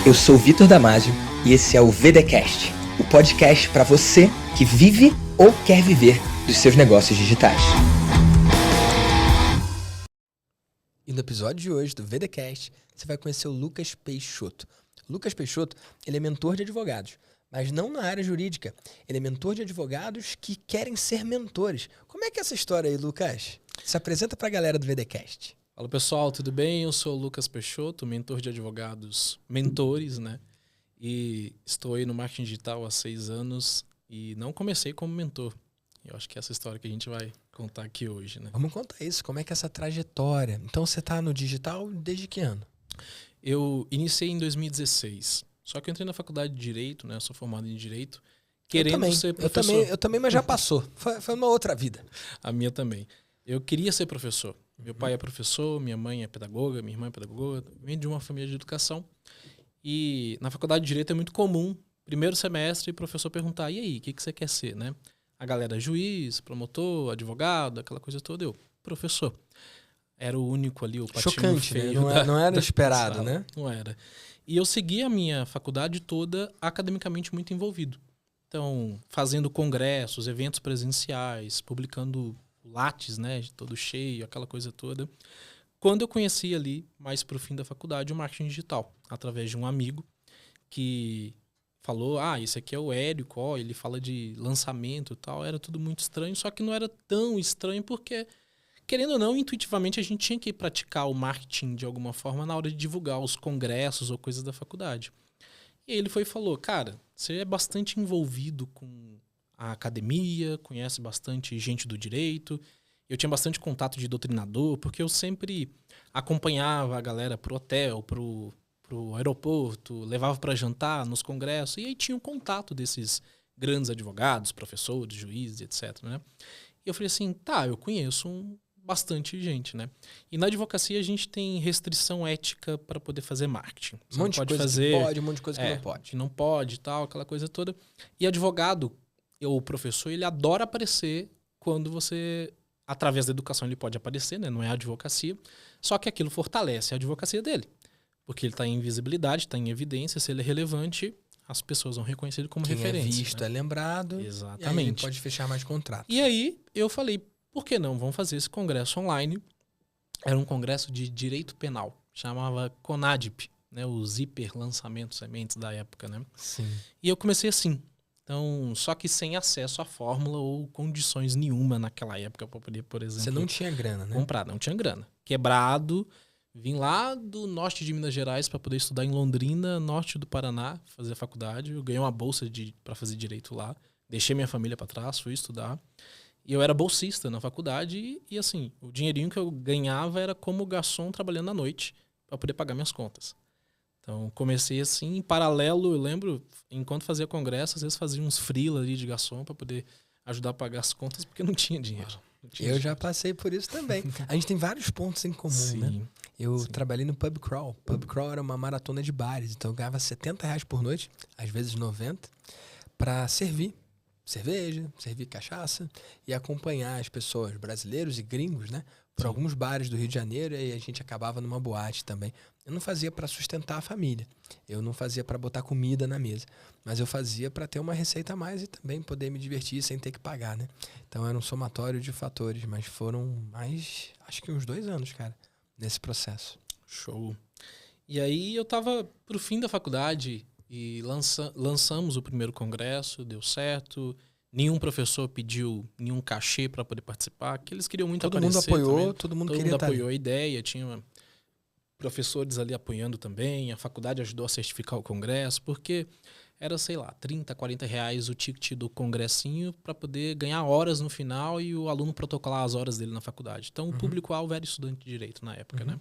Eu sou o Vitor Damasio e esse é o VDcast, o podcast para você que vive ou quer viver dos seus negócios digitais. E no episódio de hoje do VDcast, você vai conhecer o Lucas Peixoto. O Lucas Peixoto, ele é mentor de advogados, mas não na área jurídica. Ele é mentor de advogados que querem ser mentores. Como é que é essa história aí, Lucas? Se apresenta para a galera do VDcast. Fala pessoal, tudo bem? Eu sou o Lucas Peixoto, mentor de advogados, mentores, né? E estou aí no marketing digital há 6 anos e não comecei como mentor. Eu acho que é essa história que a gente vai contar aqui hoje, né? Vamos contar isso, como é que é essa trajetória? Então você está no digital desde que ano? Eu iniciei em 2016, só que eu entrei na faculdade de Direito, né? Eu sou formado em Direito, querendo ser professor. Eu também, mas já passou. Foi uma outra vida. A minha também. Eu queria ser professor. Meu pai é professor, minha mãe é pedagoga, minha irmã é pedagoga. Venho de uma família de educação. E na faculdade de Direito é muito comum, primeiro semestre, o professor perguntar, e aí, o que você quer ser, né? A galera juiz, promotor, advogado, aquela coisa toda. Eu, professor. Era o único ali, o patinho Chocante, feio. né? Não era esperado, sala. né? Não era. E eu segui a minha faculdade toda academicamente muito envolvido. Então, fazendo congressos, eventos presenciais, publicando Lattes, né, todo cheio, aquela coisa toda. Quando eu conheci ali, mais pro fim da faculdade, o marketing digital, através de um amigo que falou, esse aqui é o Érico, ó, ele fala de lançamento e tal. Era tudo muito estranho, só que não era tão estranho porque, querendo ou não, intuitivamente a gente tinha que praticar o marketing de alguma forma na hora de divulgar os congressos ou coisas da faculdade. E ele foi e falou, cara, você é bastante envolvido com a academia, conhece bastante gente do direito. Eu tinha bastante contato de doutrinador, porque eu sempre acompanhava a galera pro hotel, pro aeroporto, levava para jantar nos congressos, e aí tinha um contato desses grandes advogados, professores, juízes, etc, né? E eu falei assim, eu conheço bastante gente, né? E na advocacia a gente tem restrição ética para poder fazer marketing. Você um monte de coisa que pode, um monte de coisa que não pode. Que não pode, tal, aquela coisa toda. E advogado, o professor, ele adora aparecer quando você, através da educação, ele pode aparecer, né? Não é a advocacia. Só que aquilo fortalece a advocacia dele. Porque ele está em visibilidade, está em evidência. Se ele é relevante, as pessoas vão reconhecer ele como referência. Quem é visto, né? É lembrado. Exatamente. E aí ele pode fechar mais contratos. E aí eu falei, por que não? Vamos fazer esse congresso online. Era um congresso de direito penal. Chamava CONADIP, né? Os hiperlançamentos sementes da época, né? Sim. E eu comecei assim. Então, só que sem acesso à fórmula ou condições nenhuma naquela época para poder, por exemplo... Você não tinha grana, né? Comprar, não tinha grana. Quebrado, vim lá do norte de Minas Gerais para poder estudar em Londrina, norte do Paraná, fazer faculdade. Eu ganhei uma bolsa para fazer direito lá. Deixei minha família para trás, fui estudar. E eu era bolsista na faculdade e assim, o dinheirinho que eu ganhava era como garçom trabalhando à noite para poder pagar minhas contas. Então, comecei assim, em paralelo, eu lembro, enquanto fazia congresso, às vezes fazia uns freela ali de garçom para poder ajudar a pagar as contas, porque não tinha dinheiro. Eu já passei por isso também. A gente tem vários pontos em comum, Sim, né? Eu trabalhei no pub crawl. Pub crawl era uma maratona de bares, então eu ganhava R$70 por noite, às vezes 90, para servir cerveja, servir cachaça e acompanhar as pessoas, brasileiros e gringos, né? Por alguns bares do Rio de Janeiro, e a gente acabava numa boate também. Eu não fazia para sustentar a família, eu não fazia para botar comida na mesa, mas eu fazia para ter uma receita a mais e também poder me divertir sem ter que pagar, né? Então era um somatório de fatores, mas foram mais, acho que uns 2 anos, cara, nesse processo. Show. E aí eu tava pro fim da faculdade e lançamos o primeiro congresso, deu certo. Nenhum professor pediu nenhum cachê para poder participar, que eles queriam muito aparecer. Todo mundo queria estar apoiou a ideia, tinha professores ali apoiando também, a faculdade ajudou a certificar o congresso, porque era, sei lá, 30, 40 reais o ticket do congressinho para poder ganhar horas no final e o aluno protocolar as horas dele na faculdade. Então, o público-alvo era estudante de direito na época, né?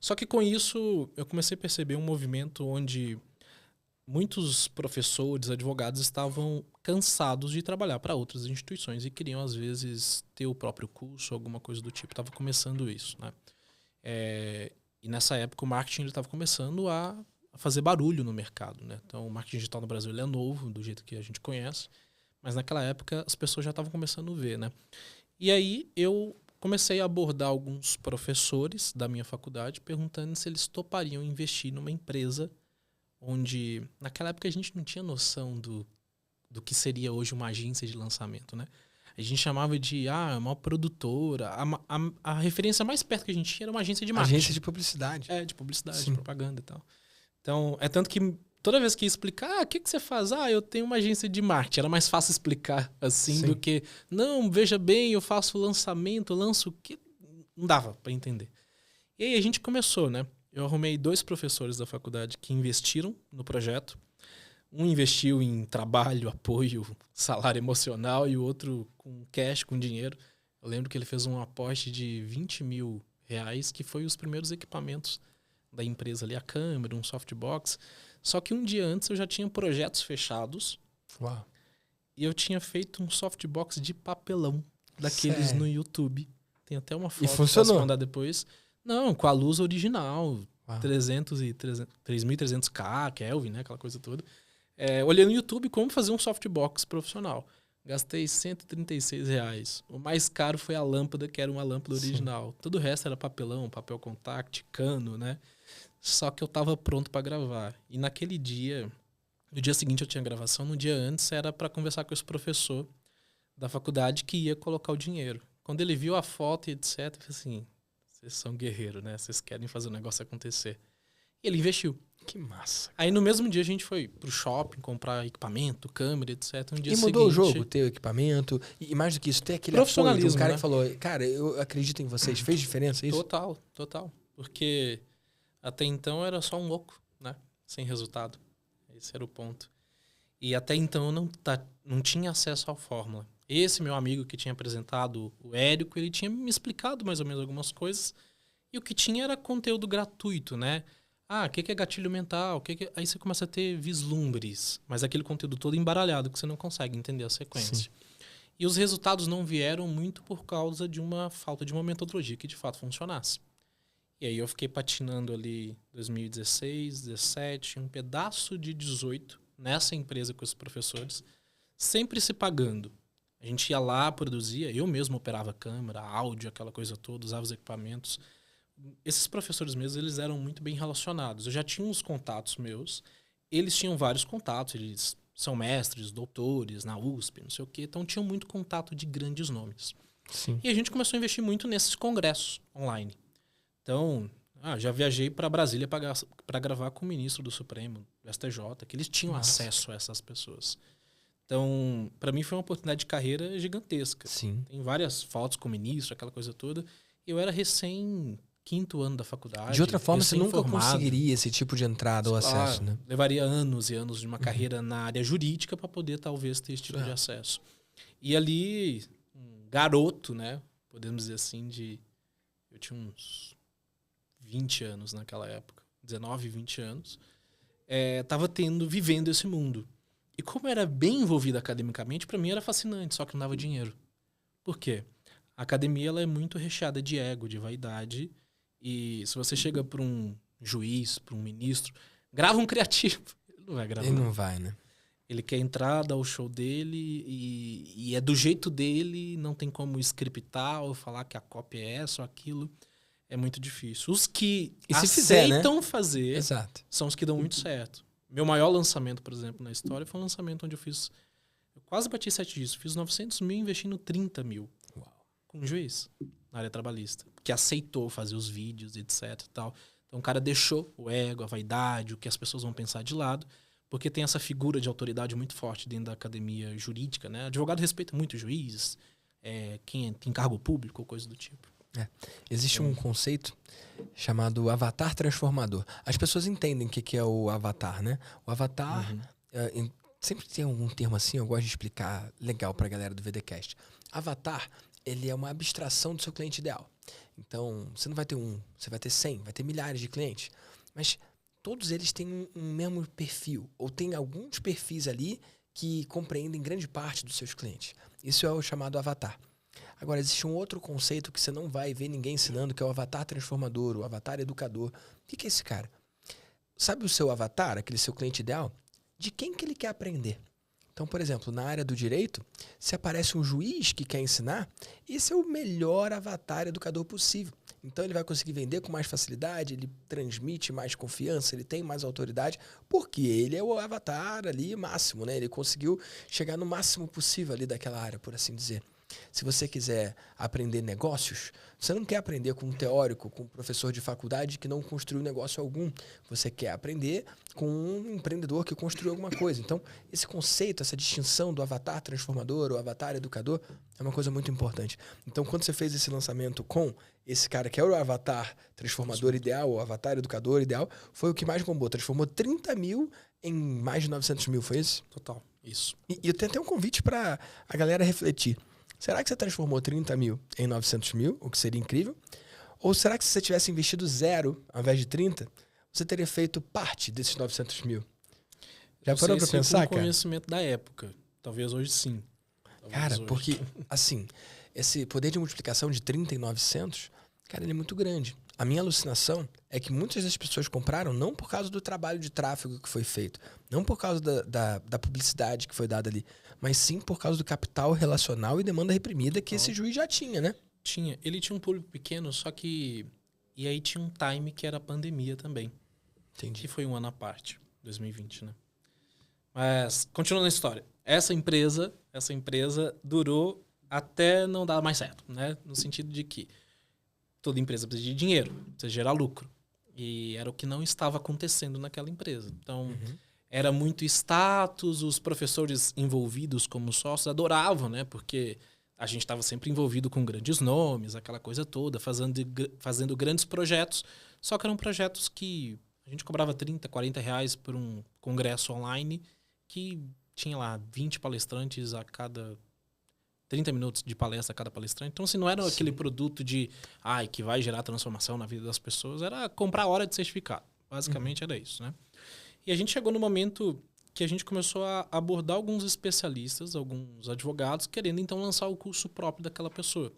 Só que com isso, eu comecei a perceber um movimento onde muitos professores, advogados estavam cansados de trabalhar para outras instituições e queriam, às vezes, ter o próprio curso, alguma coisa do tipo. Estava começando isso, né? E nessa época o marketing estava começando a fazer barulho no mercado, né? Então o marketing digital no Brasil ele é novo, do jeito que a gente conhece, mas naquela época as pessoas já estavam começando a ver, né? E aí eu comecei a abordar alguns professores da minha faculdade perguntando se eles topariam investir numa empresa onde naquela época a gente não tinha noção do que seria hoje uma agência de lançamento, né? A gente chamava de uma produtora. A referência mais perto que a gente tinha era uma agência de marketing. Agência de publicidade. De publicidade, Sim. de propaganda e tal. Então, é tanto que toda vez que ia explicar, o que você faz? Eu tenho uma agência de marketing. Era mais fácil explicar assim Sim. do que, não, veja bem, eu faço lançamento, lanço o que... Não dava para entender. E aí a gente começou, né? Eu arrumei 2 professores da faculdade que investiram no projeto. Um investiu em trabalho, apoio, salário emocional e o outro com cash, com dinheiro. Eu lembro que ele fez um aporte de R$20 mil, que foi os primeiros equipamentos da empresa ali, a câmera, um softbox. Só que um dia antes eu já tinha projetos fechados. Uau. E eu tinha feito um softbox de papelão, daqueles Sério? no YouTube. Tem até uma foto E que funcionou? posso mandar depois. Não, com a luz original. Uau. 3.300K, Kelvin, né? Aquela coisa toda. Olhei no YouTube como fazer um softbox profissional. Gastei R$136. O mais caro foi a lâmpada, que era uma lâmpada original. Todo o resto era papelão, papel contact, cano, né? Só que eu tava pronto para gravar. E naquele dia, no dia seguinte eu tinha gravação, no dia antes era para conversar com esse professor da faculdade que ia colocar o dinheiro. Quando ele viu a foto e etc, eu falei assim, vocês são guerreiros, né? Vocês querem fazer o negócio acontecer. E ele investiu. Que massa. Aí no mesmo dia a gente foi pro shopping comprar equipamento, câmera, etc. No dia E mudou seguinte, o jogo, ter o equipamento. E mais do que isso, ter aquele apoio de um Profissionalismo, cara né? que falou, cara, eu acredito em vocês. Fez diferença isso? Total. Porque até então era só um oco, né? Sem resultado. Esse era o ponto. E até então eu não tinha acesso à fórmula. Esse meu amigo que tinha apresentado, o Érico, ele tinha me explicado mais ou menos algumas coisas. E o que tinha era conteúdo gratuito, né? O que é gatilho mental? Aí você começa a ter vislumbres. Mas aquele conteúdo todo embaralhado que você não consegue entender a sequência. Sim. E os resultados não vieram muito por causa de uma falta de uma metodologia que de fato funcionasse. E aí eu fiquei patinando ali 2016, 17, um pedaço de 18 nessa empresa com os professores, sempre se pagando. A gente ia lá, produzia, eu mesmo operava câmera, áudio, aquela coisa toda, usava os equipamentos. Esses professores mesmos, eles eram muito bem relacionados. Eu já tinha uns contatos meus, eles tinham vários contatos, eles são mestres, doutores na USP, não sei o quê, então tinham muito contato de grandes nomes. Sim. E a gente começou a investir muito nesses congressos online. Então, já viajei para Brasília para gravar com o ministro do Supremo, do STJ, que eles tinham acesso a essas pessoas. Então, para mim foi uma oportunidade de carreira gigantesca. Sim. Tem várias fotos com o ministro, aquela coisa toda. Eu era quinto ano da faculdade. De outra forma, você nunca recém-formado. conseguiria esse tipo de entrada ou acesso, né? Levaria anos e anos de uma carreira na área jurídica para poder, talvez, ter esse tipo de acesso. E ali, um garoto, né? Podemos dizer assim, eu tinha uns 20 anos naquela época. 19, 20 anos. Tava vivendo esse mundo. E como era bem envolvido academicamente, para mim era fascinante, só que não dava dinheiro. Por quê? A academia ela é muito recheada de ego, de vaidade. E se você chega para um juiz, para um ministro, grava um criativo. Ele não vai gravar. Ele não vai, né? Ele quer entrar, dar o show dele e é do jeito dele, não tem como scriptar ou falar que a cópia é essa ou aquilo. É muito difícil. Os que aceitam fazer Exato. são os que dão muito certo. Meu maior lançamento, por exemplo, na história foi um lançamento onde eu quase bati 7 dias. Fiz 900 mil investindo 30 mil. Uau. Com um juiz na área trabalhista. Que aceitou fazer os vídeos, etc e tal. Então o cara deixou o ego, a vaidade, o que as pessoas vão pensar de lado, porque tem essa figura de autoridade muito forte dentro da academia jurídica, né? Advogado respeita muito o juiz, quem tem cargo público ou coisa do tipo. Existe um conceito chamado avatar transformador. As pessoas entendem o que é o avatar, né? O avatar, sempre tem algum termo assim, eu gosto de explicar legal pra galera do VDcast. Avatar, ele é uma abstração do seu cliente ideal. Então, você não vai ter você vai ter 100, vai ter milhares de clientes. Mas todos eles têm um mesmo perfil, ou tem alguns perfis ali que compreendem grande parte dos seus clientes. Isso é o chamado avatar. Agora, existe um outro conceito que você não vai ver ninguém ensinando, que é o avatar transformador, o avatar educador. O que é esse cara? Sabe o seu avatar, aquele seu cliente ideal? De quem que ele quer aprender? Então, por exemplo, na área do direito, se aparece um juiz que quer ensinar, esse é o melhor avatar educador possível. Então ele vai conseguir vender com mais facilidade, ele transmite mais confiança, ele tem mais autoridade, porque ele é o avatar ali máximo, né? Ele conseguiu chegar no máximo possível ali daquela área, por assim dizer. Se você quiser aprender negócios, você não quer aprender com um teórico, com um professor de faculdade que não construiu negócio algum. Você quer aprender com um empreendedor que construiu alguma coisa. Então, esse conceito, essa distinção do avatar transformador ou avatar educador é uma coisa muito importante. Então, quando você fez esse lançamento com esse cara que é o avatar transformador ideal, o avatar educador ideal, foi o que mais bombou. Transformou 30 mil em mais de 900 mil, foi isso? Total, isso. E eu tenho até um convite para a galera refletir. Será que você transformou 30 mil em 900 mil, o que seria incrível? Ou será que se você tivesse investido 0 ao invés de 30, você teria feito parte desses 900 mil? Já parou pra pensar, com conhecimento da época. Talvez hoje sim. Talvez cara, hoje. porque, assim, esse poder de multiplicação de 30 em 900, cara, ele é muito grande. A minha alucinação é que muitas das pessoas compraram não por causa do trabalho de tráfego que foi feito, não por causa da publicidade que foi dada ali, mas sim por causa do capital relacional e demanda reprimida que esse juiz já tinha, né? Tinha. Ele tinha um público pequeno, só que... E aí tinha um time que era a pandemia também. Entendi. Que foi um ano à parte, 2020, né? Mas, continuando a história. Essa empresa durou até não dar mais certo, né? No sentido de que toda empresa precisa de dinheiro, precisa gerar lucro. E era o que não estava acontecendo naquela empresa. Então, era muito status, os professores envolvidos como sócios adoravam, né? Porque a gente estava sempre envolvido com grandes nomes, aquela coisa toda, fazendo grandes projetos. Só que eram projetos que a gente cobrava 30, 40 reais por um congresso online que tinha lá 20 palestrantes a cada 30 minutos de palestra a cada palestrante. Então, assim, não era aquele produto que vai gerar transformação na vida das pessoas, era comprar hora de certificado. Basicamente era isso, né? E a gente chegou no momento que a gente começou a abordar alguns especialistas, alguns advogados, querendo então lançar o curso próprio daquela pessoa.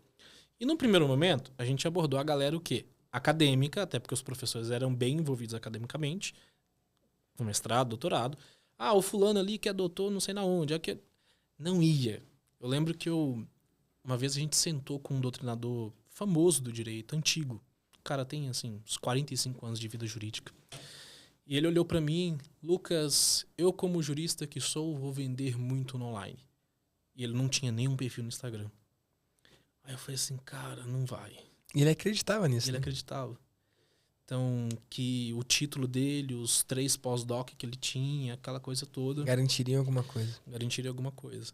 E no primeiro momento, a gente abordou a galera o quê? Acadêmica, até porque os professores eram bem envolvidos academicamente, com mestrado, doutorado. O fulano ali que é doutor não sei na onde. Não ia. Eu lembro que uma vez a gente sentou com um doutrinador famoso do direito, antigo. O cara tem, assim, uns 45 anos de vida jurídica. E ele olhou pra mim: Lucas, eu como jurista que sou, vou vender muito no online. E ele não tinha nenhum perfil no Instagram. Aí eu falei assim, cara, não vai. E ele acreditava nisso. Ele acreditava. Então, que o título dele, os 3 pós-doc que ele tinha, aquela coisa toda... garantiriam alguma coisa. Garantiriam alguma coisa.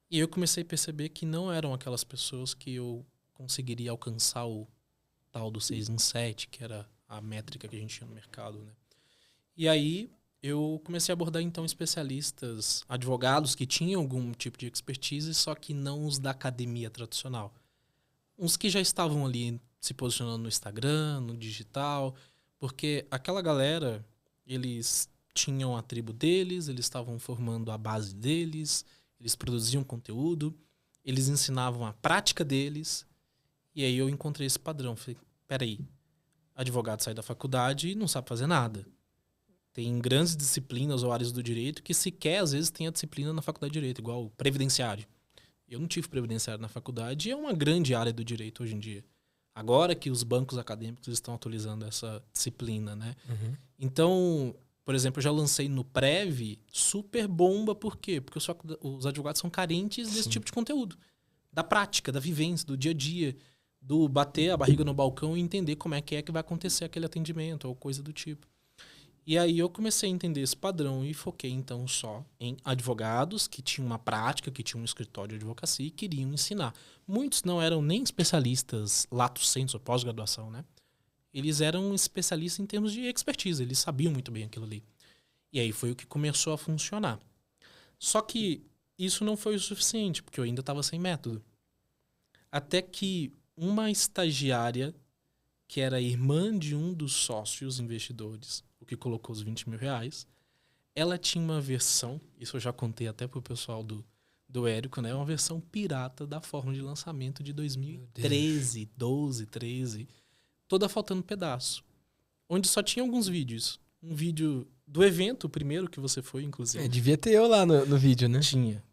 E eu comecei a perceber que não eram aquelas pessoas que eu conseguiria alcançar o tal do 6 em 7, que era a métrica que a gente tinha no mercado, né? E aí eu comecei a abordar então especialistas, advogados que tinham algum tipo de expertise, só que não os da academia tradicional. Uns que já estavam ali se posicionando no Instagram, no digital, porque aquela galera, eles tinham a tribo deles, eles estavam formando a base deles, eles produziam conteúdo, eles ensinavam a prática deles, e aí eu encontrei esse padrão. Falei, peraí, advogado sai da faculdade e não sabe fazer nada. Tem grandes disciplinas ou áreas do direito que sequer, às vezes, tem a disciplina na faculdade de direito, igual previdenciário. Eu não tive previdenciário na faculdade e é uma grande área do direito hoje em dia. Agora que os bancos acadêmicos estão atualizando essa disciplina, né? Então, por exemplo, eu já lancei no Prev super bomba. Por quê? Porque os advogados são carentes desse tipo de conteúdo. Da prática, da vivência, do dia a dia, do bater a barriga no balcão e entender como é que vai acontecer aquele atendimento ou coisa do tipo. E aí eu comecei a entender esse padrão e foquei então só em advogados que tinham uma prática, que tinham um escritório de advocacia e queriam ensinar. Muitos não eram nem especialistas lato sensu, pós-graduação, né? Eles eram especialistas em termos de expertise, eles sabiam muito bem aquilo ali. E aí foi o que começou a funcionar. Só que isso não foi o suficiente, porque eu ainda estava sem método. Até que uma estagiária, que era irmã de um dos sócios investidores, o que colocou os 20 mil reais, ela tinha uma versão, isso eu já contei até pro pessoal do Érico, né? Uma versão pirata da fórmula de lançamento de 2013, 12, 13, toda faltando pedaço. Onde só tinha alguns vídeos. Um vídeo do evento, o primeiro que você foi, inclusive. Devia ter eu lá no vídeo, né?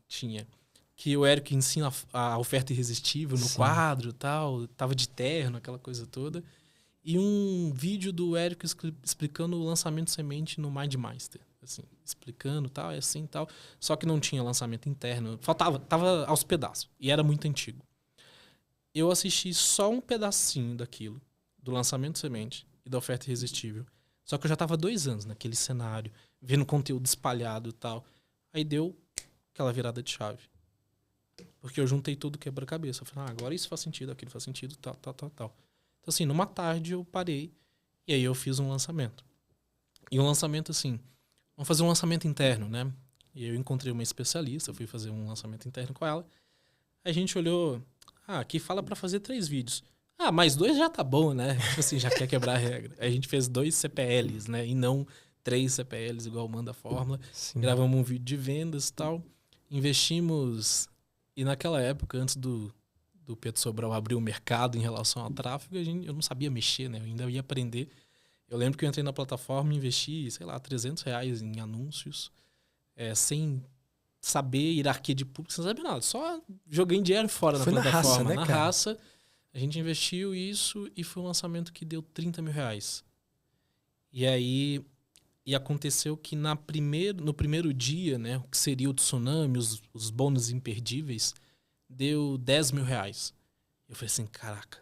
Tinha. Que o Érico ensina a oferta irresistível no quadro e tal. Tava de terno, aquela coisa toda. e um vídeo do Érico explicando o lançamento semente no MindMaster. Assim, explicando tal, é assim tal. Só que não tinha lançamento interno. Tava aos pedaços. E era muito antigo. Eu assisti só um pedacinho daquilo, do lançamento semente e da oferta irresistível. Só que eu já tava 2 anos naquele cenário, vendo conteúdo espalhado e tal. Aí deu aquela virada de chave. Porque eu juntei tudo quebra-cabeça. Eu falei, agora isso faz sentido, aquilo faz sentido, tal. Então, assim, numa tarde eu parei e aí eu fiz um lançamento. E um lançamento, assim, vamos fazer um lançamento interno, né? E eu encontrei uma especialista, fui fazer um lançamento interno com ela. Aí a gente olhou, aqui fala pra fazer 3 vídeos. Mais 2 já tá bom, né? Assim, já quer quebrar a regra. Aí a gente fez 2 CPLs, né? E não 3 CPLs igual manda a fórmula. Sim. Gravamos um vídeo de vendas e tal. Investimos... E naquela época, antes do Pedro Sobral abrir o mercado em relação ao tráfego, eu não sabia mexer, né? Eu ainda ia aprender. Eu lembro que eu entrei na plataforma e investi, sei lá, R$300 em anúncios, sem saber hierarquia de público, sem saber nada. Só joguei dinheiro fora na plataforma. Raça, né, na cara? raça, a gente investiu isso e foi um lançamento que deu R$30 mil. E aí... E aconteceu que no primeiro dia, né, o que seria o tsunami, os bônus imperdíveis, deu R$10 mil. Eu falei assim, caraca,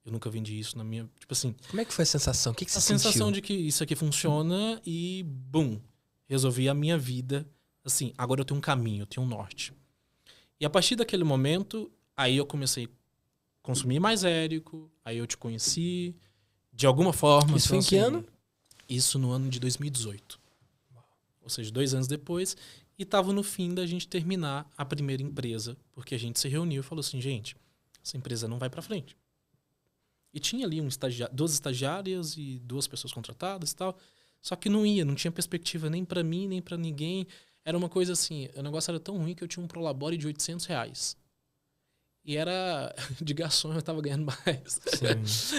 eu nunca vendi isso na minha... Tipo assim... Como é que foi a sensação? O que você sentiu? A sensação de que isso aqui funciona e, bum, resolvi a minha vida. Assim, agora eu tenho um caminho, eu tenho um norte. E a partir daquele momento, aí eu comecei a consumir mais Érico, aí eu te conheci, de alguma forma... Isso foi em que ano? Isso no ano de 2018. Ou seja, 2 anos depois. E estava no fim da gente terminar a primeira empresa. Porque a gente se reuniu e falou assim, gente, essa empresa não vai para frente. E tinha ali 2 estagiárias e 2 pessoas contratadas e tal. Só que não tinha perspectiva nem para mim, nem para ninguém. Era uma coisa assim, o negócio era tão ruim que eu tinha um Prolabore de R$800. E era de garçom, eu tava ganhando mais.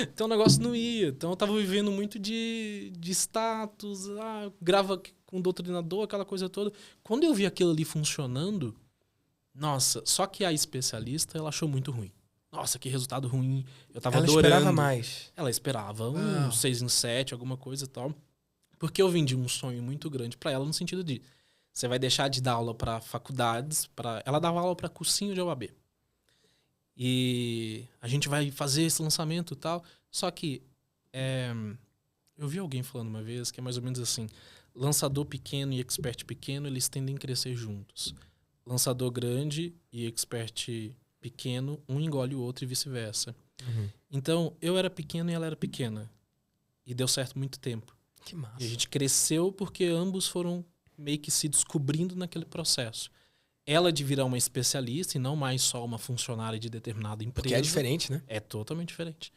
Então o negócio não ia. Então eu tava vivendo muito de status, grava com o doutrinador, aquela coisa toda. Quando eu vi aquilo ali funcionando, nossa, só que a especialista, ela achou muito ruim. Nossa, que resultado ruim. Eu tava adorando. Ela esperava mais. Ela esperava um 6 em 7, alguma coisa e tal. Porque eu vendi um sonho muito grande pra ela, no sentido de você vai deixar de dar aula pra faculdades. Ela dava aula pra cursinho de OAB. E a gente vai fazer esse lançamento e tal. Só que eu vi alguém falando uma vez que é mais ou menos assim: lançador pequeno e expert pequeno, eles tendem a crescer juntos. Lançador grande e expert pequeno, um engole o outro e vice-versa. Uhum. Então, eu era pequeno e ela era pequena. E deu certo muito tempo. Que massa. E a gente cresceu porque ambos foram meio que se descobrindo naquele processo. Ela de virar uma especialista e não mais só uma funcionária de determinada empresa. Porque é diferente, né? É totalmente diferente.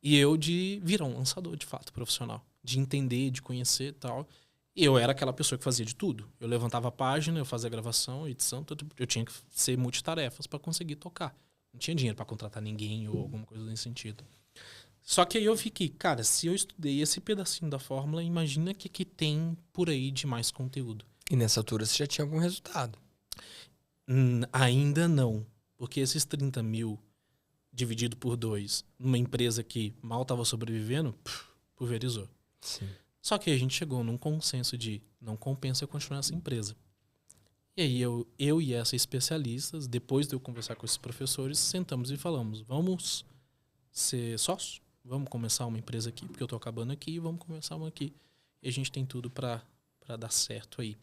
E eu de virar um lançador, de fato, profissional. De entender, de conhecer e tal. E eu era aquela pessoa que fazia de tudo. Eu levantava a página, eu fazia a gravação, edição, tudo. Eu tinha que ser multitarefas para conseguir tocar. Não tinha dinheiro para contratar ninguém ou alguma coisa nesse sentido. Só que aí eu fiquei, cara, se eu estudei esse pedacinho da fórmula, imagina o que tem por aí de mais conteúdo. E nessa altura você já tinha algum resultado? Ainda não. Porque esses 30 mil dividido por 2, numa empresa que mal estava sobrevivendo, pulverizou. Sim. Só que a gente chegou num consenso de não compensa eu continuar essa empresa. E aí eu e essa especialistas, depois de eu conversar com esses professores, sentamos e falamos, vamos ser sócios? Vamos começar uma empresa aqui, porque eu tô acabando aqui, vamos começar uma aqui. E a gente tem tudo para dar certo aí.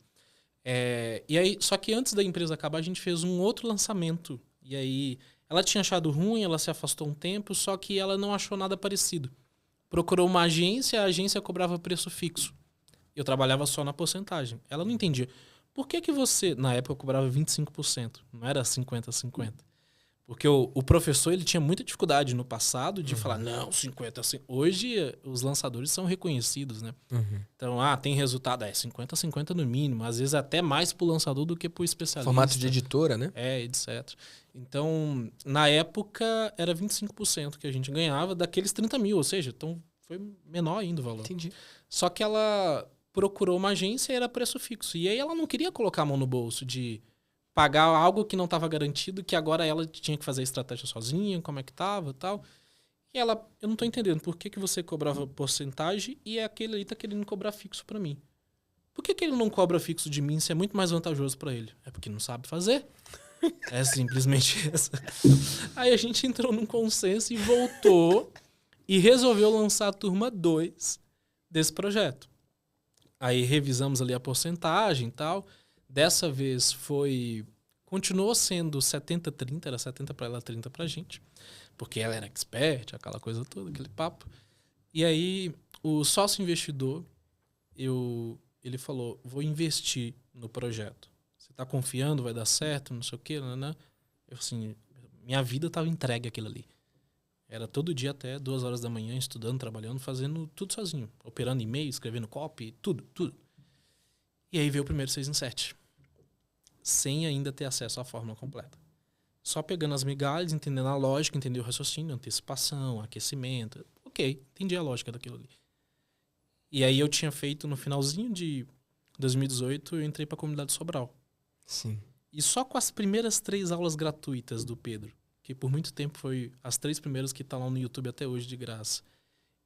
E aí, só que antes da empresa acabar, a gente fez um outro lançamento. E aí, ela tinha achado ruim, ela se afastou um tempo, só que ela não achou nada parecido. Procurou uma agência, a agência cobrava preço fixo. Eu trabalhava só na porcentagem. Ela não entendia. Por que você... Na época eu cobrava 25%, não era 50-50. Porque o professor ele tinha muita dificuldade no passado de falar, não, 50 assim. Hoje os lançadores são reconhecidos, né? Uhum. Então, tem resultado, 50-50 no mínimo. Às vezes até mais pro lançador do que pro especialista. Formato de editora, né? Etc. Então, na época, era 25% que a gente ganhava daqueles 30 mil. Ou seja, então foi menor ainda o valor. Entendi. Só que ela procurou uma agência e era preço fixo. E aí ela não queria colocar a mão no bolso de pagar algo que não estava garantido, que agora ela tinha que fazer a estratégia sozinha, como é que tava e tal. E E ela, eu não tô entendendo, por que você cobrava porcentagem e aquele ali tá querendo cobrar fixo pra mim? Por que ele não cobra fixo de mim se é muito mais vantajoso pra ele? É porque não sabe fazer. É simplesmente essa. Aí a gente entrou num consenso e voltou e resolveu lançar a turma 2 desse projeto. Aí revisamos ali a porcentagem e tal. Dessa vez continuou sendo 70-30, era 70 para ela, 30 pra gente. Porque ela era expert, aquela coisa toda, aquele papo. E aí o sócio investidor, ele falou, vou investir no projeto. Você tá confiando, vai dar certo, não sei o quê, né? Eu assim, minha vida tava entregue aquilo ali. Era todo dia até 2 horas da manhã, estudando, trabalhando, fazendo tudo sozinho. Operando e-mail, escrevendo copy, tudo. E aí veio o primeiro 6 em 7. Sem ainda ter acesso à fórmula completa. Só pegando as migalhas, entendendo a lógica, entendendo o raciocínio, antecipação, aquecimento. Ok, entendi a lógica daquilo ali. E aí eu tinha feito, no finalzinho de 2018, eu entrei para a comunidade Sobral. Sim. E só com as primeiras 3 aulas gratuitas do Pedro, que por muito tempo foi as 3 primeiras que estão lá no YouTube até hoje de graça,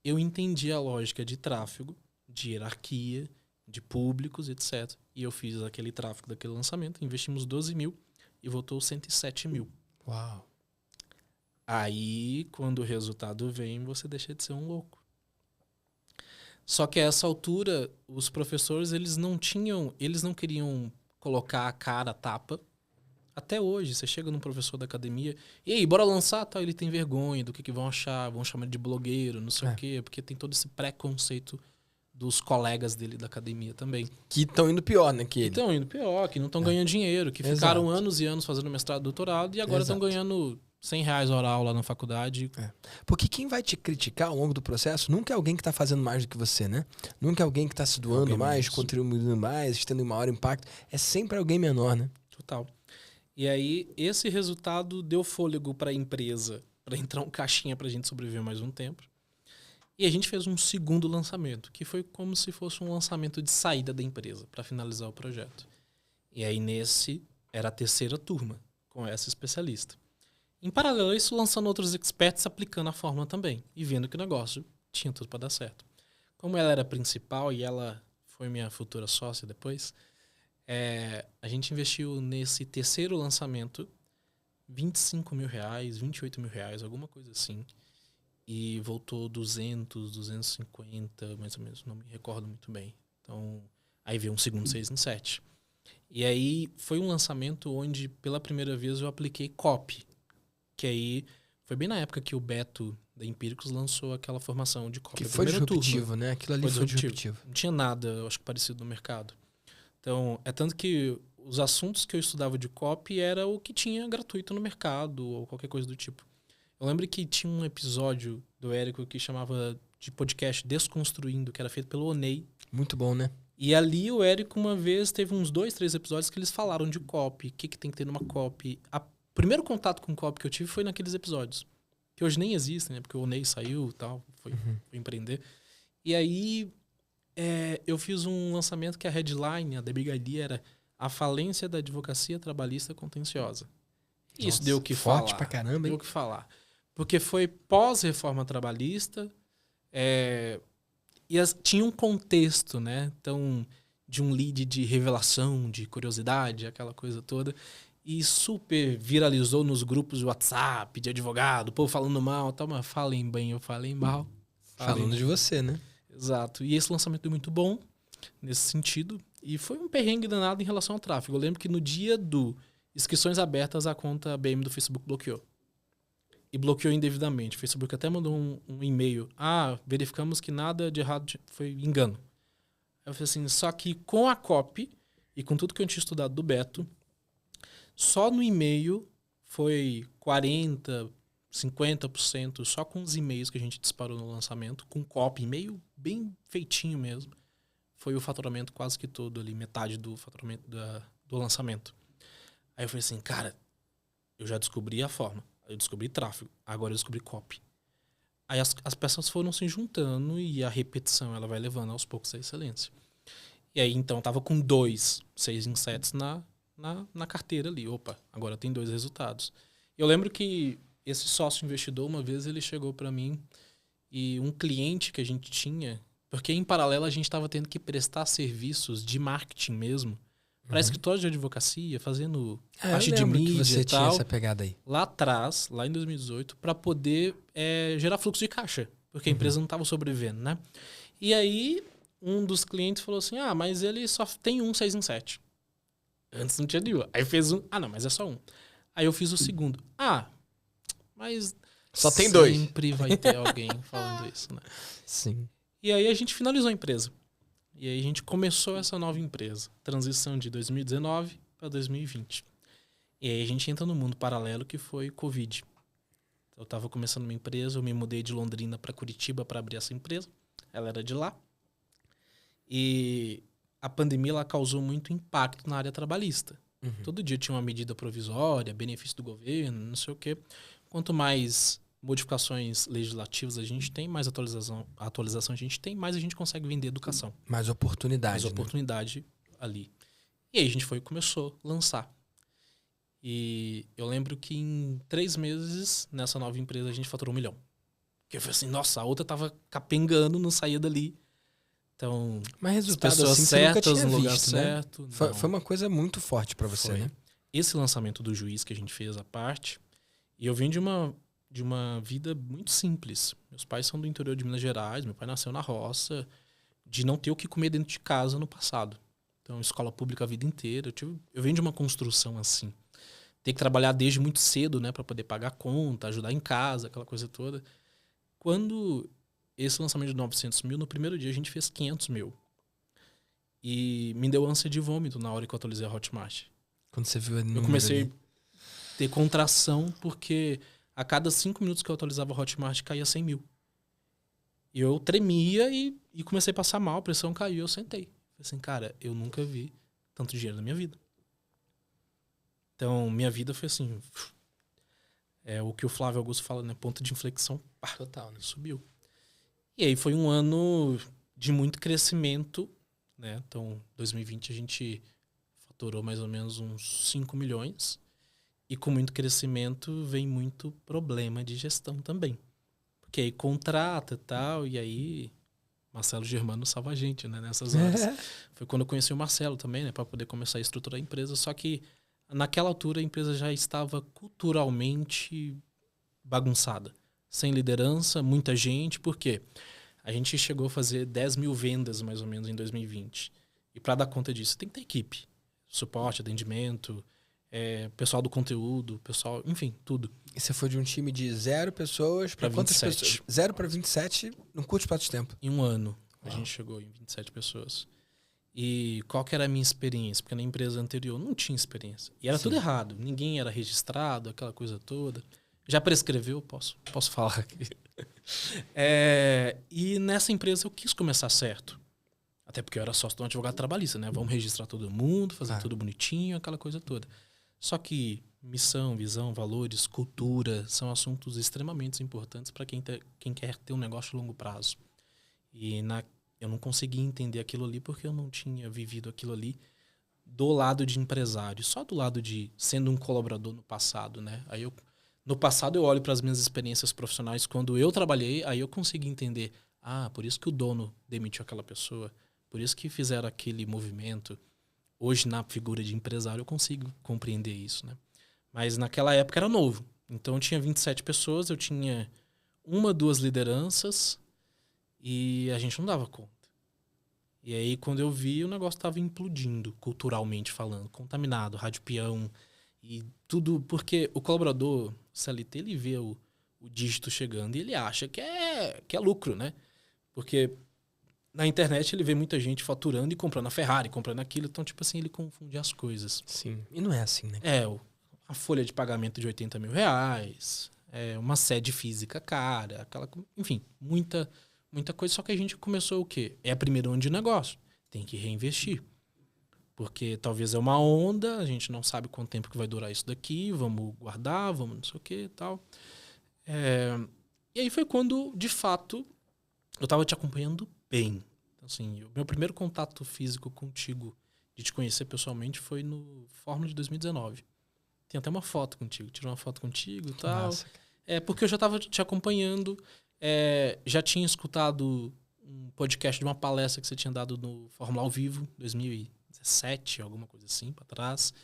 eu entendi a lógica de tráfego, de hierarquia, de públicos, etc. E eu fiz aquele tráfego daquele lançamento, investimos 12 mil e voltou 107 mil. Uau. Aí, quando o resultado vem, você deixa de ser um louco. Só que a essa altura, os professores, eles não queriam colocar a cara a tapa. Até hoje, você chega num professor da academia, e aí, bora lançar? Tá, ele tem vergonha do que vão achar, vão chamar ele de blogueiro, não sei o quê, porque tem todo esse preconceito dos colegas dele da academia também. Que estão indo pior, né? Que estão indo pior, que não estão ganhando dinheiro, que ficaram anos e anos fazendo mestrado, doutorado, e agora estão ganhando R$100 hora aula na faculdade. Porque quem vai te criticar ao longo do processo nunca é alguém que está fazendo mais do que você, né? Nunca é alguém que está se doando mais, contribuindo mais, tendo um maior impacto. É sempre alguém menor, né? Total. E aí, esse resultado deu fôlego para a empresa, para entrar um caixinha para a gente sobreviver mais um tempo. E a gente fez um segundo lançamento, que foi como se fosse um lançamento de saída da empresa, para finalizar o projeto. E aí, nesse, era a 3ª turma, com essa especialista. Em paralelo a isso, lançando outros experts, aplicando a fórmula também, e vendo que o negócio tinha tudo para dar certo. Como ela era a principal e ela foi minha futura sócia depois, a gente investiu nesse 3º lançamento R$25 mil, R$28 mil, alguma coisa assim. E voltou 200, 250, mais ou menos, não me recordo muito bem. Então, aí veio um segundo 6 em 7. E aí foi um lançamento onde, pela primeira vez, eu apliquei copy. Que aí foi bem na época que o Beto da Empíricos lançou aquela formação de copy. Que foi disruptivo, né? Aquilo ali foi disruptivo. Não tinha nada, eu acho que parecido no mercado. Então, é tanto que os assuntos que eu estudava de copy era o que tinha gratuito no mercado ou qualquer coisa do tipo. Eu lembro que tinha um episódio do Érico que chamava de podcast Desconstruindo, que era feito pelo Onei. Muito bom, né? E ali o Érico, uma vez, teve uns 2, 3 episódios que eles falaram de copy, o que tem que ter numa copy. O primeiro contato com copy que eu tive foi naqueles episódios. Que hoje nem existem, né? Porque o Onei saiu e tal, foi empreender. E aí eu fiz um lançamento que a headline, a da Big Idea, era a falência da advocacia trabalhista contenciosa. E isso deu o que falar. Forte pra caramba, hein? Deu o que falar. Porque foi pós-reforma trabalhista, tinha um contexto, né? Então, de um lead de revelação, de curiosidade, aquela coisa toda. E super viralizou nos grupos de WhatsApp, de advogado, o povo falando mal, tal, mas falem bem, eu falei mal. Falando de você, né? Exato. E esse lançamento foi muito bom nesse sentido. E foi um perrengue danado em relação ao tráfego. Eu lembro que no dia do inscrições abertas, a conta BM do Facebook bloqueou. E bloqueou indevidamente. O Facebook até mandou um e-mail. Verificamos que nada de errado foi engano. Eu falei assim, só que com a copy e com tudo que eu tinha estudado do Beto, só no e-mail foi 40%, 50%, só com os e-mails que a gente disparou no lançamento, com copy, e-mail bem feitinho mesmo. Foi o faturamento quase que todo ali, metade do faturamento do lançamento. Aí eu falei assim, cara, eu já descobri a forma. Eu descobri tráfego, agora eu descobri copy. Aí as peças foram se juntando e a repetição ela vai levando aos poucos à excelência. E aí então eu tava com 2 6 em 7 na carteira ali. Opa, agora tem 2 resultados. Eu lembro que esse sócio investidor, uma vez ele chegou para mim e um cliente que a gente tinha, porque em paralelo a gente estava tendo que prestar serviços de marketing mesmo, para escritório de advocacia, fazendo parte de mídia que você e tinha tal, essa pegada aí. lá atrás, lá em 2018, para poder gerar fluxo de caixa, porque a empresa não estava sobrevivendo, né? E aí, um dos clientes falou assim, mas ele só tem um 6 em 7. Antes não tinha nenhum. Aí fez um, não, mas é só um. Aí eu fiz o segundo. Mas só tem dois. Sempre vai ter alguém falando isso, né? Sim. E aí a gente finalizou a empresa. E aí a gente começou essa nova empresa. Transição de 2019 para 2020. E aí a gente entra no mundo paralelo que foi Covid. Eu estava começando uma empresa, eu me mudei de Londrina para Curitiba para abrir essa empresa. Ela era de lá. E a pandemia ela causou muito impacto na área trabalhista. Todo dia tinha uma medida provisória, benefício do governo, não sei o quê. Quanto mais modificações legislativas a gente tem, mais atualização a gente tem, mais a gente consegue vender educação. Mais oportunidade. Mais oportunidade ali. E aí a gente começou a lançar. E eu lembro que em 3 meses, nessa nova empresa, a gente faturou 1 milhão. Porque eu falei assim, nossa, a outra tava capengando, não saía dali. Então, mas resultado pessoas assim, certas, você nunca tinha no lugar visto, né? certo. Foi uma coisa muito forte pra você, né? Esse lançamento do Juiz que a gente fez à parte, e eu vim de uma vida muito simples. Meus pais são do interior de Minas Gerais, meu pai nasceu na roça, de não ter o que comer dentro de casa no passado. Então, escola pública a vida inteira. Eu venho de uma construção assim. Ter que trabalhar desde muito cedo, né, para poder pagar a conta, ajudar em casa, aquela coisa toda. Quando esse lançamento de 900 mil, no primeiro dia a gente fez 500 mil. E me deu ânsia de vômito na hora que eu atualizei a Hotmart. Quando você viu eu comecei a ter contração porque a cada 5 minutos que eu atualizava a Hotmart caía 100 mil. E eu tremia e comecei a passar mal, a pressão caiu, eu sentei. Falei assim, cara, eu nunca vi tanto dinheiro na minha vida. Então, minha vida foi assim, o que o Flávio Augusto fala, né? Ponto de inflexão, total, né? Subiu. E aí foi um ano de muito crescimento, né? Então, 2020 a gente faturou mais ou menos uns 5 milhões. E com muito crescimento vem muito problema de gestão também. Porque aí contrata e tal, e aí Marcelo Germano salva a gente, né? Nessas horas. Foi quando eu conheci o Marcelo também, né? Para poder começar a estruturar a empresa. Só que naquela altura a empresa já estava culturalmente bagunçada. Sem liderança, muita gente. Por quê? A gente chegou a fazer 10 mil vendas mais ou menos em 2020. E para dar conta disso, tem que ter equipe. Suporte, atendimento, pessoal do conteúdo, pessoal, enfim, tudo. E você foi de um time de 0 pessoas para quantas 27. pessoas? 0 para 27 num curto espaço de tempo. Em um ano, a gente chegou em 27 pessoas. E qual que era a minha experiência? Porque na empresa anterior não tinha experiência. E era tudo errado. Ninguém era registrado, aquela coisa toda. Já prescreveu? Posso falar aqui. E nessa empresa eu quis começar certo. Até porque eu era sócio de um advogado trabalhista, né? Vamos registrar todo mundo, fazer tudo bonitinho, aquela coisa toda. Só que missão, visão, valores, cultura são assuntos extremamente importantes para quem quer ter um negócio de longo prazo. E eu não consegui entender aquilo ali porque eu não tinha vivido aquilo ali do lado de empresário, só do lado de sendo um colaborador no passado, né? No passado eu olho para as minhas experiências profissionais quando eu trabalhei, aí eu consegui entender, por isso que o dono demitiu aquela pessoa, por isso que fizeram aquele movimento. Hoje, na figura de empresário, eu consigo compreender isso, né? Mas naquela época era novo. Então eu tinha 27 pessoas, eu tinha 1, 2 lideranças e a gente não dava conta. E aí, quando eu vi, o negócio estava implodindo, culturalmente falando, contaminado, rádio peão e tudo. Porque o colaborador CLT, ele vê o dígito chegando e ele acha que é lucro, né? Porque na internet ele vê muita gente faturando e comprando a Ferrari, comprando aquilo. Então, tipo assim, ele confunde as coisas. Sim, e não é assim, né? A folha de pagamento de 80 mil reais, uma sede física cara, enfim, muita coisa. Só que a gente começou o quê? É a primeira onda de negócio. Tem que reinvestir. Porque talvez é uma onda, a gente não sabe quanto tempo que vai durar isso daqui, vamos guardar, vamos não sei o que e tal. E aí foi quando, de fato, eu estava te acompanhando bem. Assim, o meu primeiro contato físico contigo, de te conhecer pessoalmente, foi no Fórmula de 2019. Tem até uma foto contigo. Tirei uma foto contigo e tal. Nossa. Porque eu já estava te acompanhando, já tinha escutado um podcast de uma palestra que você tinha dado no Fórmula ao Vivo, 2017, alguma coisa assim, para trás.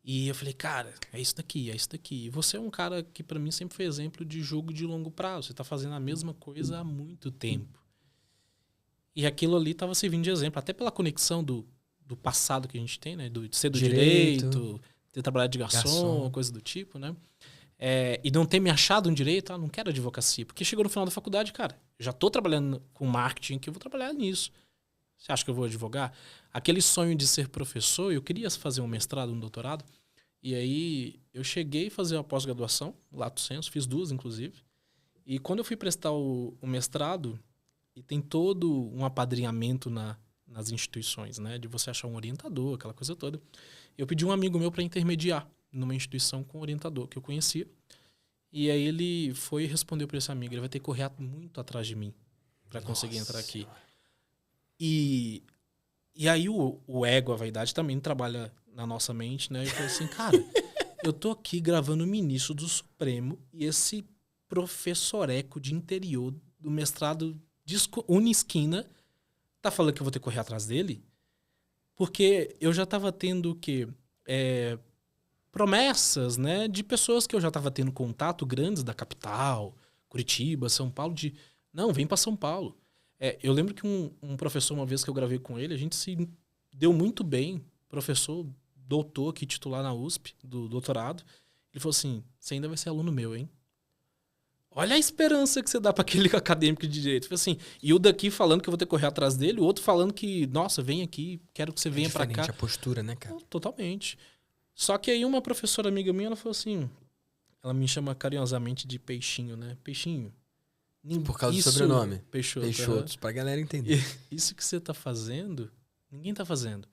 E eu falei, cara, é isso daqui. E você é um cara que para mim sempre foi exemplo de jogo de longo prazo. Você tá fazendo a mesma coisa há muito tempo. E aquilo ali tava servindo de exemplo, até pela conexão do passado que a gente tem, né? De ser do direito, ter trabalhado de garçom, coisa do tipo, né? E não ter me achado um direito, não quero advocacia. Porque chegou no final da faculdade, cara, já tô trabalhando com marketing, que eu vou trabalhar nisso. Você acha que eu vou advogar? Aquele sonho de ser professor, eu queria fazer um mestrado, um doutorado. E aí eu cheguei a fazer uma pós-graduação, lato sensu, fiz 2, inclusive. E quando eu fui prestar o mestrado, e tem todo um apadrinhamento nas instituições, né? De você achar um orientador, aquela coisa toda. Eu pedi um amigo meu para intermediar numa instituição com um orientador que eu conhecia. E aí ele foi e respondeu para esse amigo, ele vai ter que correr muito atrás de mim para conseguir entrar aqui. E aí o ego, a vaidade também trabalha na nossa mente, né? Eu falei assim, cara, eu tô aqui gravando o ministro do Supremo e esse professoreco de interior do mestrado de Unisquina tá falando que eu vou ter que correr atrás dele? Porque eu já tava tendo o quê? Promessas, né? De pessoas que eu já tava tendo contato grandes da capital, Curitiba, São Paulo, de não, vem para São Paulo. Eu lembro que um professor, uma vez que eu gravei com ele, a gente se deu muito bem. Professor, doutor aqui, titular na USP, do doutorado. Ele falou assim, você ainda vai ser aluno meu, hein? Olha a esperança que você dá para aquele acadêmico de direito. Assim, e o daqui falando que eu vou ter que correr atrás dele, o outro falando que, nossa, vem aqui, quero que você venha para cá. Diferente a postura, né, cara? Totalmente. Só que aí uma professora amiga minha, ela falou assim, ela me chama carinhosamente de Peixinho, né? Peixinho. Por causa do sobrenome. Peixoto. Pra galera entender. Isso que você tá fazendo, ninguém tá fazendo.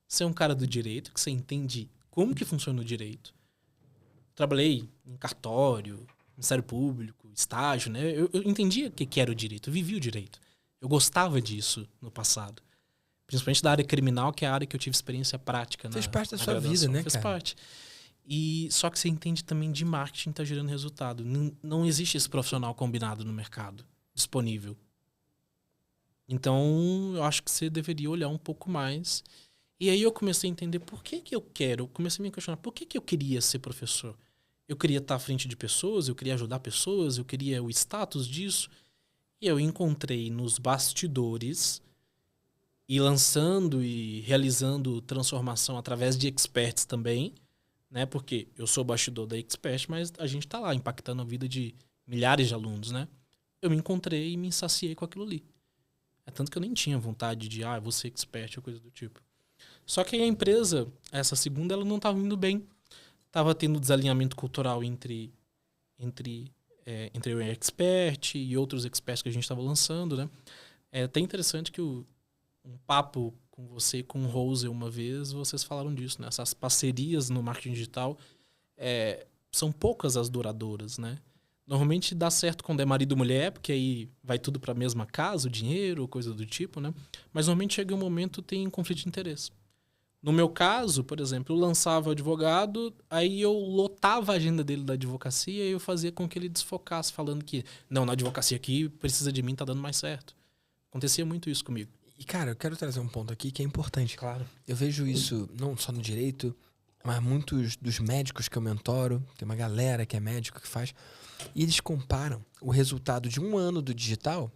Você é um cara do direito, que você entende como que funciona o direito. Trabalhei em cartório, Ministério Público, estágio, né? Eu entendia o que era o direito, eu vivia o direito. Eu gostava disso no passado. Principalmente da área criminal, que é a área que eu tive experiência prática. Fez parte da sua vida, né, Fez cara? parte. Só que você entende também de marketing tá gerando resultado. Não existe esse profissional combinado no mercado, disponível. Então, eu acho que você deveria olhar um pouco mais. E aí eu comecei a entender por que eu quero. Eu comecei a me questionar por que eu queria ser professor. Eu queria estar à frente de pessoas, eu queria ajudar pessoas, eu queria o status disso. E eu encontrei nos bastidores e lançando e realizando transformação através de experts também, né? Porque eu sou bastidor da expert, mas a gente está lá impactando a vida de milhares de alunos, né? Eu me encontrei e me saciei com aquilo ali. É tanto que eu nem tinha vontade de, vou ser expert ou coisa do tipo. Só que a empresa, essa segunda, ela não estava indo bem. Estava tendo desalinhamento cultural entre o expert e outros experts que a gente estava lançando, né? É até interessante que um papo com você e com o Rose uma vez, vocês falaram disso, né? Essas parcerias no marketing digital são poucas as duradouras, né? Normalmente dá certo quando é marido e mulher, porque aí vai tudo para a mesma casa, o dinheiro, coisa do tipo, né? Mas normalmente chega um momento tem conflito de interesse. No meu caso, por exemplo, eu lançava o advogado, aí eu lotava a agenda dele da advocacia e eu fazia com que ele desfocasse, falando que, não, na advocacia aqui precisa de mim, tá dando mais certo. Acontecia muito isso comigo. E, cara, eu quero trazer um ponto aqui que é importante. Claro. Eu vejo isso não só no direito, mas muitos dos médicos que eu mentoro, tem uma galera que é médico que faz, e eles comparam o resultado de 1 ano do digital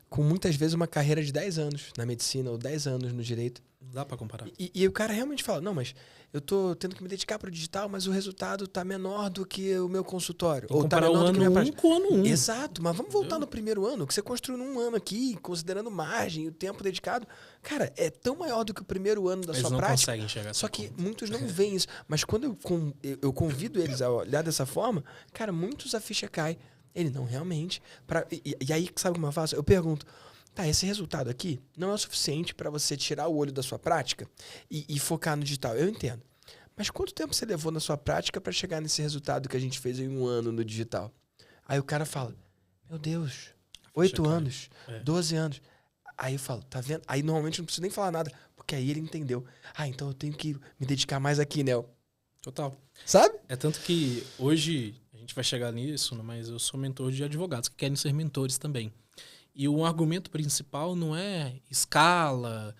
com muitas vezes uma carreira de 10 anos na medicina ou 10 anos no direito. Não dá pra comparar. E o cara realmente fala, não, mas eu tô tendo que me dedicar pro digital, mas o resultado tá menor do que o meu consultório. Ou tá menor do que a minha prática. Com o ano 1. Exato, mas vamos voltar no primeiro ano, que você construiu num ano aqui, considerando margem e o tempo dedicado. Cara, é tão maior do que o primeiro ano da sua prática. Eles não conseguem enxergar. Só que muitos não veem isso. Mas quando eu convido eles a olhar dessa forma, cara, muitos a ficha cai. Ele, não, realmente. E aí, sabe como eu faço? Eu pergunto, tá, esse resultado aqui não é o suficiente para você tirar o olho da sua prática e focar no digital. Eu entendo. Mas quanto tempo você levou na sua prática para chegar nesse resultado que a gente fez em 1 ano no digital? Aí o cara fala, meu Deus, 8 anos, 12 anos. Aí eu falo, tá vendo? Aí normalmente eu não preciso nem falar nada, porque aí ele entendeu. Então eu tenho que me dedicar mais aqui, Nel. Total. Sabe? É tanto que hoje a gente vai chegar nisso, mas eu sou mentor de advogados que querem ser mentores também. E o argumento principal não é escala,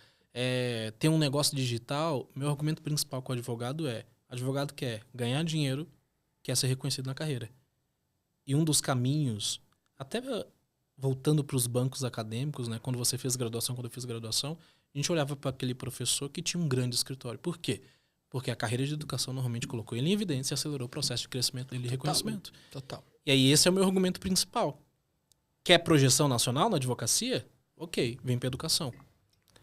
ter um negócio digital. Meu argumento principal com o advogado quer ganhar dinheiro, quer ser reconhecido na carreira. E um dos caminhos, até voltando para os bancos acadêmicos, né, quando você fez graduação, quando eu fiz graduação, a gente olhava para aquele professor que tinha um grande escritório. Por quê? Porque a carreira de educação normalmente colocou ele em evidência e acelerou o processo de crescimento dele e reconhecimento. Total. E aí esse é o meu argumento principal. Quer projeção nacional na advocacia? Ok, vem para educação.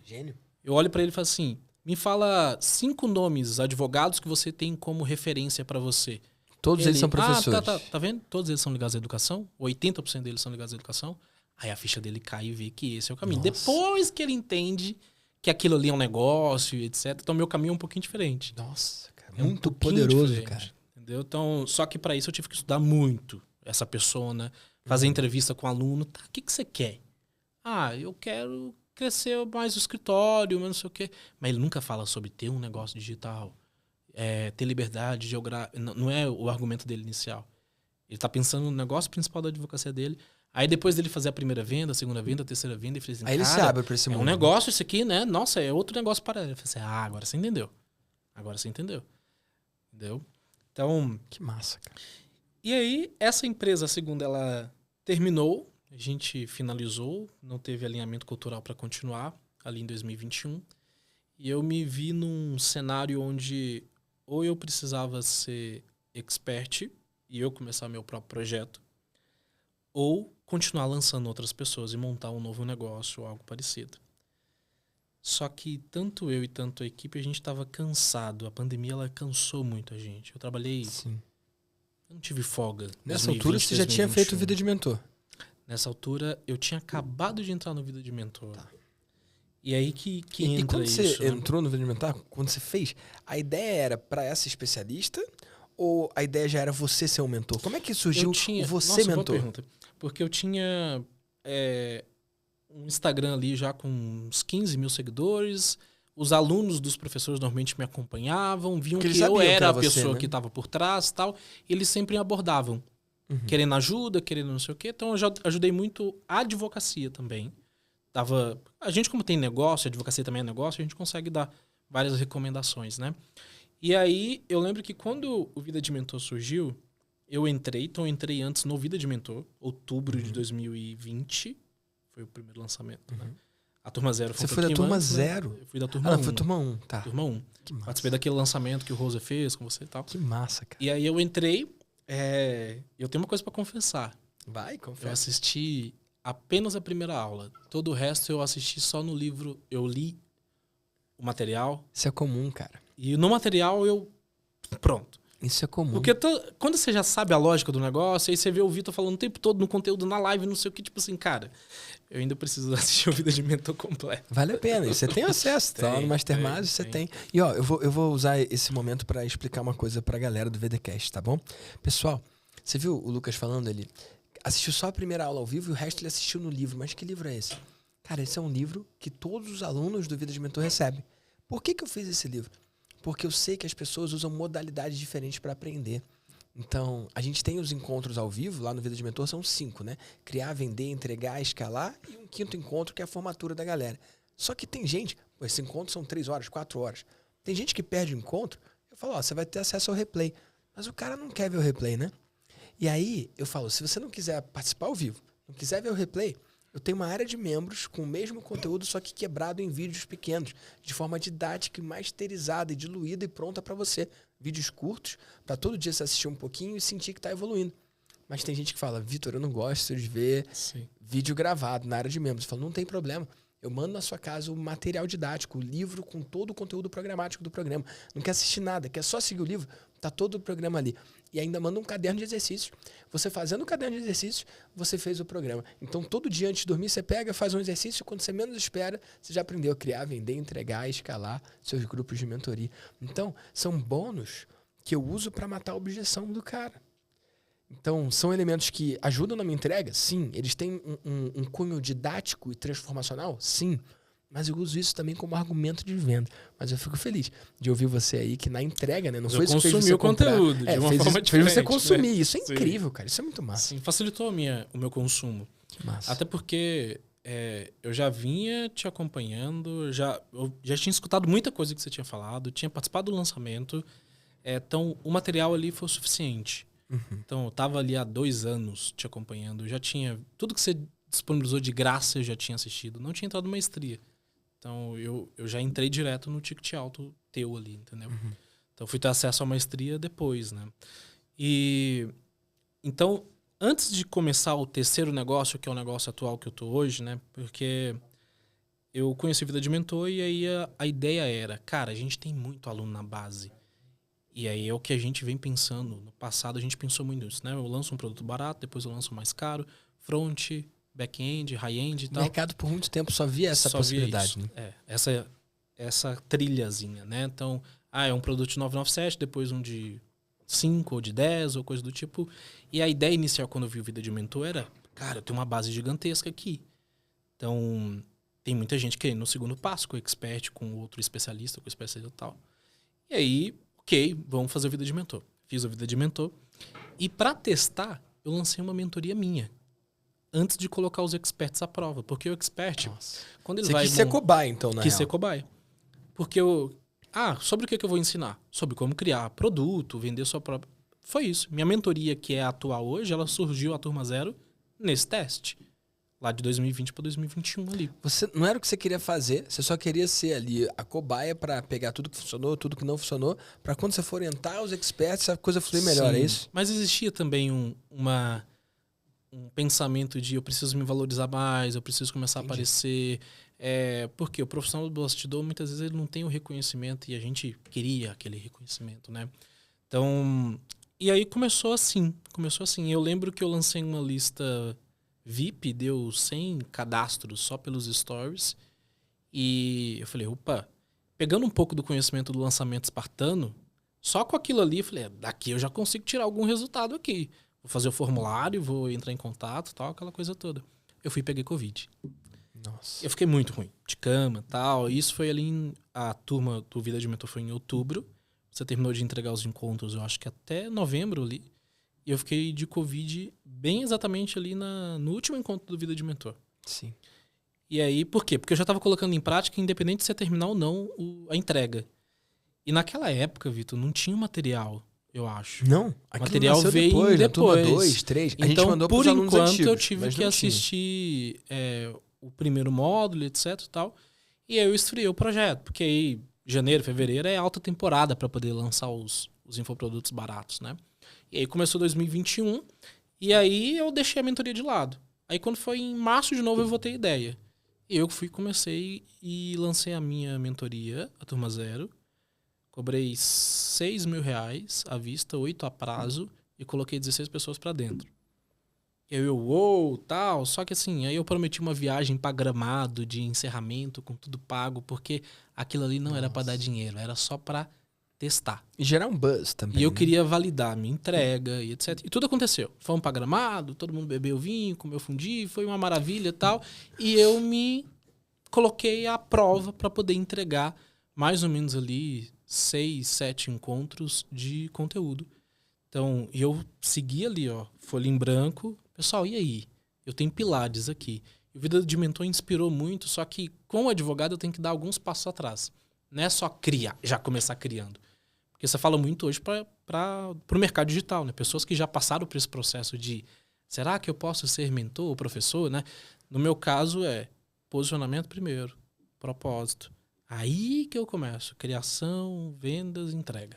Gênio. Eu olho para ele e falo assim, me fala 5 nomes advogados que você tem como referência para você. Todos eles são professores. Tá vendo? Todos eles são ligados à educação. 80% deles são ligados à educação. Aí a ficha dele cai e vê que esse é o caminho. Nossa. Depois que ele entende que aquilo ali é um negócio, etc. Então, meu caminho é um pouquinho diferente. Nossa, cara. É Muito um pouquinho poderoso, diferente, cara. Entendeu? Então, só que para isso eu tive que estudar muito essa persona, fazer entrevista com o aluno. Tá, o que você quer? Eu quero crescer mais o escritório, mas não sei o quê. Mas ele nunca fala sobre ter um negócio digital, ter liberdade geográfica. Não é o argumento dele inicial. Ele tá pensando no negócio principal da advocacia dele. Aí depois dele fazer a primeira venda, a segunda venda, a terceira venda, ele fala assim, aí ele se abre pra esse mundo. É um negócio isso aqui, né? Nossa, é outro negócio para ele. Eu falei assim, agora você entendeu. Agora você entendeu. Entendeu? Então... Que massa, cara. E aí, essa empresa, a segunda, ela terminou. A gente finalizou. Não teve alinhamento cultural para continuar ali em 2021. E eu me vi num cenário onde ou eu precisava ser expert e eu começar meu próprio projeto, ou continuar lançando outras pessoas e montar um novo negócio ou algo parecido. Só que tanto eu e tanto a equipe, a gente estava cansado. A pandemia, ela cansou muito a gente. Eu trabalhei... Sim. Eu não tive folga. Nessa 2020, altura, você já tinha 2021. feito Vida de Mentor. Nessa altura, eu tinha acabado de entrar no Vida de Mentor. Tá. E aí que E entra quando isso. você né? entrou no Vida de Mentor, quando você fez, a ideia era para essa especialista ou a ideia já era você ser um mentor? Como é que surgiu o você Nossa, boa mentor? pergunta. Porque eu tinha um Instagram ali já com uns 15 mil seguidores. Os alunos dos professores normalmente me acompanhavam, viam Porque que eles eu sabiam que era era a você, pessoa né? que estava por trás e tal. E eles sempre me abordavam, querendo ajuda, querendo não sei o quê. Então eu já ajudei muito a advocacia também. A gente, como tem negócio, a advocacia também é negócio, a gente consegue dar várias recomendações, né? E aí, eu lembro que quando o Vida de Mentor surgiu, eu entrei antes no Vida de Mentor, outubro de 2020, foi o primeiro lançamento, né? A turma 0 foi Você foi da turma 0? Eu fui da turma 1. Foi turma 1, tá. Turma 1. Que massa. Participei daquele lançamento que o Rosa fez com você e tal. Que massa, cara. E aí eu entrei, eu tenho uma coisa pra confessar. Vai, Eu confessa. assisti apenas a primeira aula. Todo o resto eu assisti só no livro. Eu li o material. Isso é comum, cara. E no material pronto. Isso é comum. Porque quando você já sabe a lógica do negócio, aí você vê o Vitor falando o tempo todo no conteúdo, na live, não sei o que, tipo assim, cara, eu ainda preciso assistir o Vida de Mentor completo. Vale a pena. E você tem acesso. Tá lá no Mastermind, você tem. E ó, eu vou usar esse momento para explicar uma coisa pra galera do VDcast, tá bom? Pessoal, você viu o Lucas falando? Ele assistiu só a primeira aula ao vivo e o resto ele assistiu no livro. Mas que livro é esse? Cara, esse é um livro que todos os alunos do Vida de Mentor recebem. Por que eu fiz esse livro? Porque eu sei que as pessoas usam modalidades diferentes para aprender. Então, a gente tem os encontros ao vivo, lá no Vida de Mentor são 5, né? Criar, vender, entregar, escalar e um 5º encontro que é a formatura da galera. Só que tem gente, esses encontros são 3 horas, 4 horas. Tem gente que perde o encontro, eu falo, você vai ter acesso ao replay. Mas o cara não quer ver o replay, né? E aí, eu falo, se você não quiser participar ao vivo, não quiser ver o replay, eu tenho uma área de membros com o mesmo conteúdo, só que quebrado em vídeos pequenos, de forma didática e masterizada e diluída e pronta para você. Vídeos curtos, para todo dia você assistir um pouquinho e sentir que está evoluindo. Mas tem gente que fala, Vitor, eu não gosto de ver vídeo gravado na área de membros. Eu falo, não tem problema. Eu mando na sua casa o material didático, o livro com todo o conteúdo programático do programa. Não quer assistir nada, quer só seguir o livro, tá todo o programa ali. E ainda manda um caderno de exercícios. Você fazendo o caderno de exercícios, você fez o programa. Então, todo dia antes de dormir, você pega, faz um exercício. Quando você menos espera, você já aprendeu a criar, vender, entregar, escalar seus grupos de mentoria. Então, são bônus que eu uso para matar a objeção do cara. Então, são elementos que ajudam na minha entrega? Sim. Eles têm um cunho didático e transformacional? Sim. Mas eu uso isso também como argumento de venda. Mas eu fico feliz de ouvir você aí que na entrega, né? Não foi isso que fez você comprar. Conteúdo de uma forma diferente. Fez você consumir. Né? Isso é incrível, cara. Isso é muito massa. Sim, facilitou o meu consumo. Que massa. Até porque eu já vinha te acompanhando, eu já tinha escutado muita coisa que você tinha falado, tinha participado do lançamento. Então, o material ali foi o suficiente. Então, eu tava ali há 2 anos te acompanhando. Eu já tinha... Tudo que você disponibilizou de graça eu já tinha assistido. Não tinha entrado numa maestria. Então, eu já entrei direto no ticket alto teu ali, entendeu? Então, fui ter acesso à maestria depois, né? Então, antes de começar o terceiro negócio, que é o negócio atual que eu tô hoje, né? Porque eu conheci Vida de Mentor e aí a ideia era, cara, a gente tem muito aluno na base. E aí é o que a gente vem pensando. No passado, a gente pensou muito nisso, né? Eu lanço um produto barato, depois eu lanço mais caro, front, back-end, high-end e tal. O mercado por muito tempo só via essa possibilidade. Né? Essa trilhazinha, né? Então, é um produto de 997, depois um de 5 ou de 10 ou coisa do tipo. E a ideia inicial quando eu vi o Vida de Mentor era, cara, eu tenho uma base gigantesca aqui. Então, tem muita gente querendo no segundo passo, com o expert, com outro especialista, com o especialista e tal. E aí, ok, vamos fazer o Vida de Mentor. Fiz a Vida de Mentor. E para testar, eu lancei uma mentoria minha. Antes de colocar os experts à prova. Porque o expert, quando ele vai... Você quis ser cobaia, então, na Quis real. ser cobaia. Porque sobre o que eu vou ensinar? Sobre como criar produto, vender sua própria... Foi isso. Minha mentoria, que é a atual hoje, ela surgiu, a turma 0, nesse teste. Lá de 2020 para 2021 ali. Não era o que você queria fazer, você só queria ser ali a cobaia para pegar tudo que funcionou, tudo que não funcionou, para quando você for orientar os experts, a coisa fluir melhor, é isso? Mas existia também um pensamento de eu preciso me valorizar mais, eu preciso começar a aparecer. Porque o profissional do bastidor, muitas vezes, ele não tem o reconhecimento e a gente queria aquele reconhecimento, né? Então, e aí começou assim. Eu lembro que eu lancei uma lista VIP, deu 100 cadastros só pelos stories. E eu falei, opa, pegando um pouco do conhecimento do lançamento espartano, só com aquilo ali, eu falei, daqui eu já consigo tirar algum resultado aqui. Vou fazer o formulário, vou entrar em contato, tal, aquela coisa toda. Eu fui e peguei Covid. Nossa. Eu fiquei muito ruim, de cama e tal. Isso foi ali, a turma do Vida de Mentor foi em outubro. Você terminou de entregar os encontros, eu acho que até novembro ali. E eu fiquei de Covid bem exatamente ali no último encontro do Vida de Mentor. Sim. E aí, por quê? Porque eu já estava colocando em prática, independente de você terminar ou não a entrega. E naquela época, Vitor, não tinha material, eu acho. Não? O material veio depois. Na turma 2, 3. A gente mandou por pros alunos enquanto, antigos, eu tive que assistir o primeiro módulo, etc e tal. E aí eu estreiei o projeto. Porque aí, janeiro, fevereiro é alta temporada para poder lançar os infoprodutos baratos, né? E aí começou 2021. E aí eu deixei a mentoria de lado. Aí quando foi em março de novo, eu votei ideia. E eu comecei e lancei a minha mentoria, a turma 0. Cobrei R$6.000 à vista, 8 a prazo, e coloquei 16 pessoas pra dentro. Tal. Só que assim, aí eu prometi uma viagem pra Gramado de encerramento, com tudo pago, porque aquilo ali não era pra dar dinheiro, era só pra testar. E gerar um buzz também. E eu queria validar a minha entrega e etc. E tudo aconteceu. Fomos pra Gramado, todo mundo bebeu vinho, comeu fundi, foi uma maravilha e tal. E eu me coloquei à prova pra poder entregar mais ou menos ali 6, 7 encontros de conteúdo. Então, eu segui ali, folha em branco. Pessoal, e aí? Eu tenho pilares aqui. O Vida de Mentor inspirou muito, só que como advogado eu tenho que dar alguns passos atrás. Não é só criar, já começar criando. Porque você fala muito hoje para o mercado digital, né? Pessoas que já passaram por esse processo de será que eu posso ser mentor ou professor, né? No meu caso posicionamento primeiro, propósito. Aí que eu começo. Criação, vendas, entrega.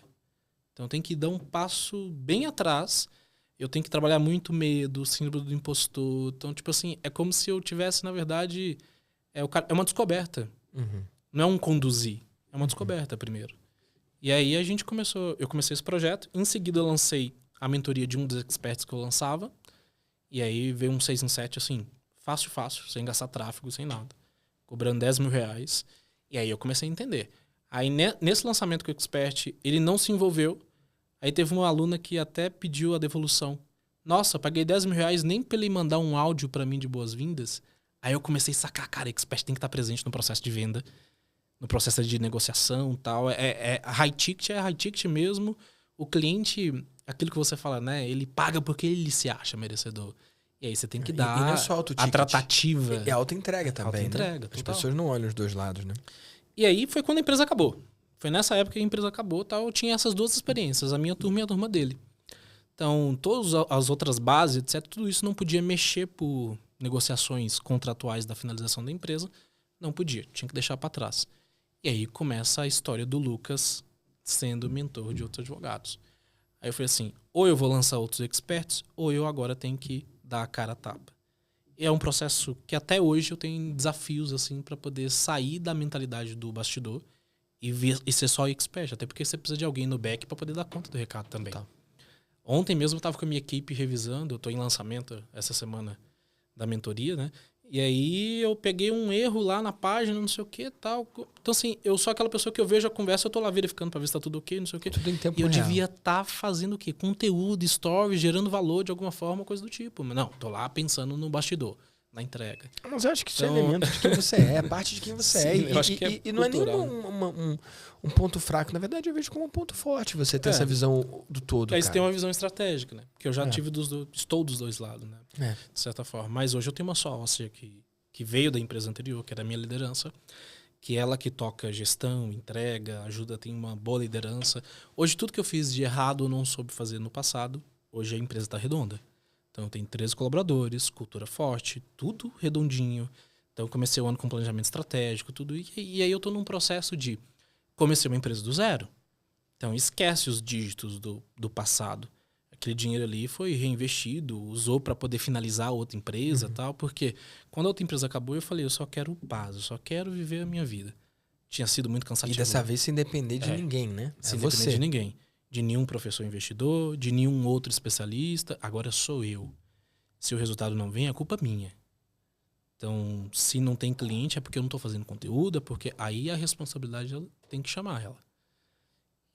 Então tem que dar um passo bem atrás. Eu tenho que trabalhar muito medo, síndrome do impostor. Então, tipo assim, é como se eu tivesse, na verdade... É uma descoberta. Uhum. Não é um conduzir. É uma descoberta primeiro. E aí eu comecei esse projeto. Em seguida eu lancei a mentoria de um dos experts que eu lançava. E aí veio um 6 em 7, assim, fácil, sem gastar tráfego, sem nada. Cobrando R$10.000. E aí eu comecei a entender. Aí nesse lançamento com o expert, ele não se envolveu. Aí teve uma aluna que até pediu a devolução. Nossa, paguei R$10.000 nem pra ele mandar um áudio pra mim de boas-vindas. Aí eu comecei a sacar, cara, expert tem que estar presente no processo de venda, no processo de negociação e tal. High ticket mesmo. O cliente, aquilo que você fala, né? Ele paga porque ele se acha merecedor. E aí você tem que dar E não é só a tratativa. É auto-entrega também, Auto-entrega, né? As total. pessoas não olham os dois lados, né? E aí foi quando a empresa acabou. Foi nessa época que a empresa acabou, tal. Eu tinha essas duas experiências, a minha turma e a turma dele. Então, todas as outras bases, etc., tudo isso não podia mexer por negociações contratuais da finalização da empresa. Não podia, tinha que deixar para trás. E aí começa a história do Lucas sendo mentor de outros advogados. Aí eu falei assim, ou eu vou lançar outros experts, ou eu agora tenho que dar a cara a tapa. E é um processo que até hoje eu tenho desafios assim para poder sair da mentalidade do bastidor e ser só expert. Até porque você precisa de alguém no back para poder dar conta do recado também. Tá. Ontem mesmo eu estava com a minha equipe revisando, eu estou em lançamento essa semana da mentoria, né? E aí eu peguei um erro lá na página, não sei o que tal. Então, assim, eu sou aquela pessoa que eu vejo a conversa, eu tô lá verificando pra ver se tá tudo ok, não sei o que. Tudo em tempo E eu real. devia estar fazendo o quê? Conteúdo, stories, gerando valor de alguma forma, coisa do tipo. Mas não, tô lá pensando no bastidor, na entrega. Mas eu acho que isso Então- é elemento de quem você é parte de quem você Sim, é. E, eu acho que é e não é nem cultural, um ponto fraco. Na verdade, eu vejo como um ponto forte você ter essa visão do todo, Aí você cara. tem uma visão estratégica, né? Porque eu já É. tive estou dos dois lados, né? É. De certa forma. Mas hoje eu tenho uma sócia que veio da empresa anterior, que era a minha liderança, que é ela que toca gestão, entrega, ajuda, tem uma boa liderança. Hoje, tudo que eu fiz de errado ou não soube fazer no passado, hoje a empresa está redonda. Então, eu tenho 13 colaboradores, cultura forte, tudo redondinho. Então, eu comecei o ano com planejamento estratégico, tudo. E aí eu estou num processo de... Comecei uma empresa do zero. Então, esquece os dígitos do passado. Aquele dinheiro ali foi reinvestido, usou para poder finalizar outra empresa e tal. Porque quando a outra empresa acabou, eu falei, eu só quero paz, eu só quero viver a minha vida. Tinha sido muito E cansativo. dessa vez sem depender de ninguém, né? Sem É depender você. de ninguém. De nenhum professor investidor, de nenhum outro especialista. Agora sou eu. Se o resultado não vem, é culpa minha. Então, se não tem cliente, é porque eu não estou fazendo conteúdo, é porque aí a responsabilidade tem que chamar ela.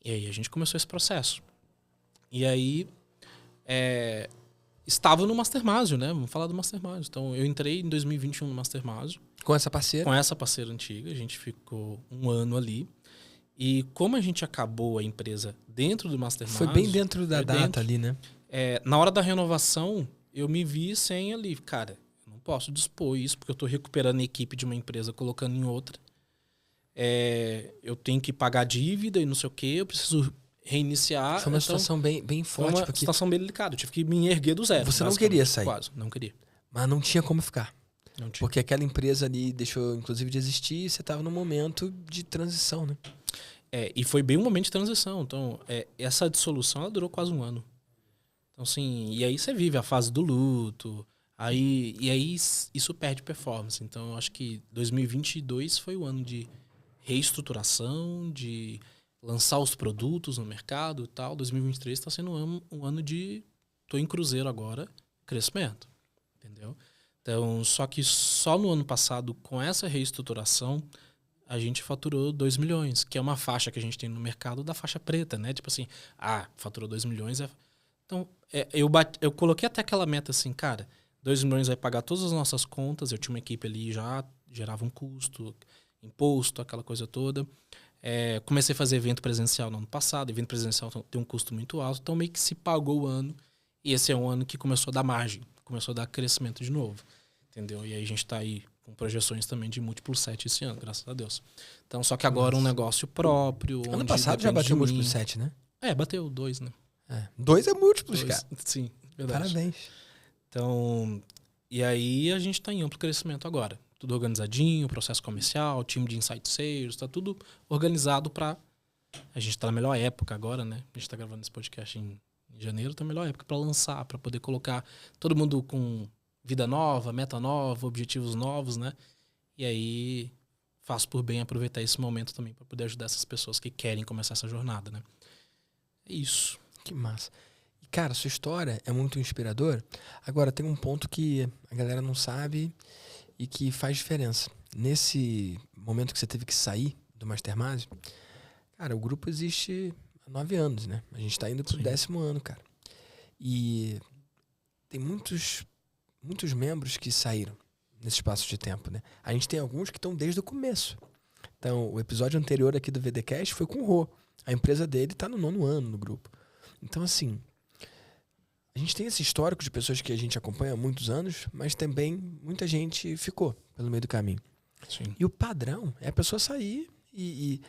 E aí a gente começou esse processo. E aí, estava no Mastermásio, né? Vamos falar do Mastermásio. Então, eu entrei em 2021 no Mastermásio, Com essa parceira. com essa parceira antiga. A gente ficou um ano ali. E como a gente acabou a empresa dentro do Mastermásio... Foi bem dentro da foi data dentro. ali, né? Na hora da renovação, eu me vi sem ali. Cara, eu não posso dispor isso, porque eu estou recuperando a equipe de uma empresa, colocando em outra. Eu tenho que pagar dívida e não sei o quê, eu preciso reiniciar. Foi uma situação bem Foi forte. uma Porque situação bem delicada. Eu tive que me erguer do zero. você não basicamente. queria sair. Quase, não queria. Mas não tinha como ficar. Não tinha. Porque aquela empresa ali deixou, inclusive, de existir e você estava num momento de transição, né? E foi bem um momento de transição. Então, essa dissolução, ela durou quase um ano. Então, assim, e aí você vive a fase do luto. E aí isso perde performance. Então, eu acho que 2022 foi o ano de reestruturação, de lançar os produtos no mercado e tal. 2023 está sendo um ano de... Tô em cruzeiro agora, crescimento. Entendeu? Então, só que só no ano passado, com essa reestruturação, a gente faturou 2 milhões, que é uma faixa que a gente tem no mercado da faixa preta, né? Tipo assim, faturou 2 milhões. Então, eu coloquei até aquela meta assim, cara, 2 milhões vai pagar todas as nossas contas. Eu tinha uma equipe ali, já gerava um custo, imposto, aquela coisa toda. Comecei a fazer evento presencial no ano passado. Evento presencial tem um custo muito alto, então meio que se pagou o ano. E esse é um ano que começou a dar margem, começou a dar crescimento de novo. Entendeu? E aí a gente tá aí com projeções também de múltiplo 7 esse ano, graças a Deus. Então, só que agora um negócio próprio. Ano passado já bateu múltiplo 7, né? Bateu 2, né? 2 é múltiplos, 2, cara. sim, verdade. Parabéns. Então, e aí a gente tá em amplo crescimento agora. Tudo organizadinho, processo comercial, time de insight sales, tá tudo organizado para a gente tá na melhor época agora, né? A gente tá gravando esse podcast em janeiro, tá na melhor época para lançar, para poder colocar todo mundo com vida nova, meta nova, objetivos novos, né? E aí faço por bem aproveitar esse momento também para poder ajudar essas pessoas que querem começar essa jornada, né? É isso. Que massa. E, cara, sua história é muito inspiradora. Agora, tem um ponto que a galera não sabe e que faz diferença. Nesse momento que você teve que sair do Mastermásio, cara, o grupo existe há 9 anos, né? A gente tá indo pro 10º ano, cara. E tem muitos membros que saíram nesse espaço de tempo, né? A gente tem alguns que estão desde o começo. Então, o episódio anterior aqui do VDcast foi com o Rô. A empresa dele está no 9º ano no grupo. Então, assim, a gente tem esse histórico de pessoas que a gente acompanha há muitos anos, mas também muita gente ficou pelo meio do caminho. Sim. E o padrão é a pessoa sair e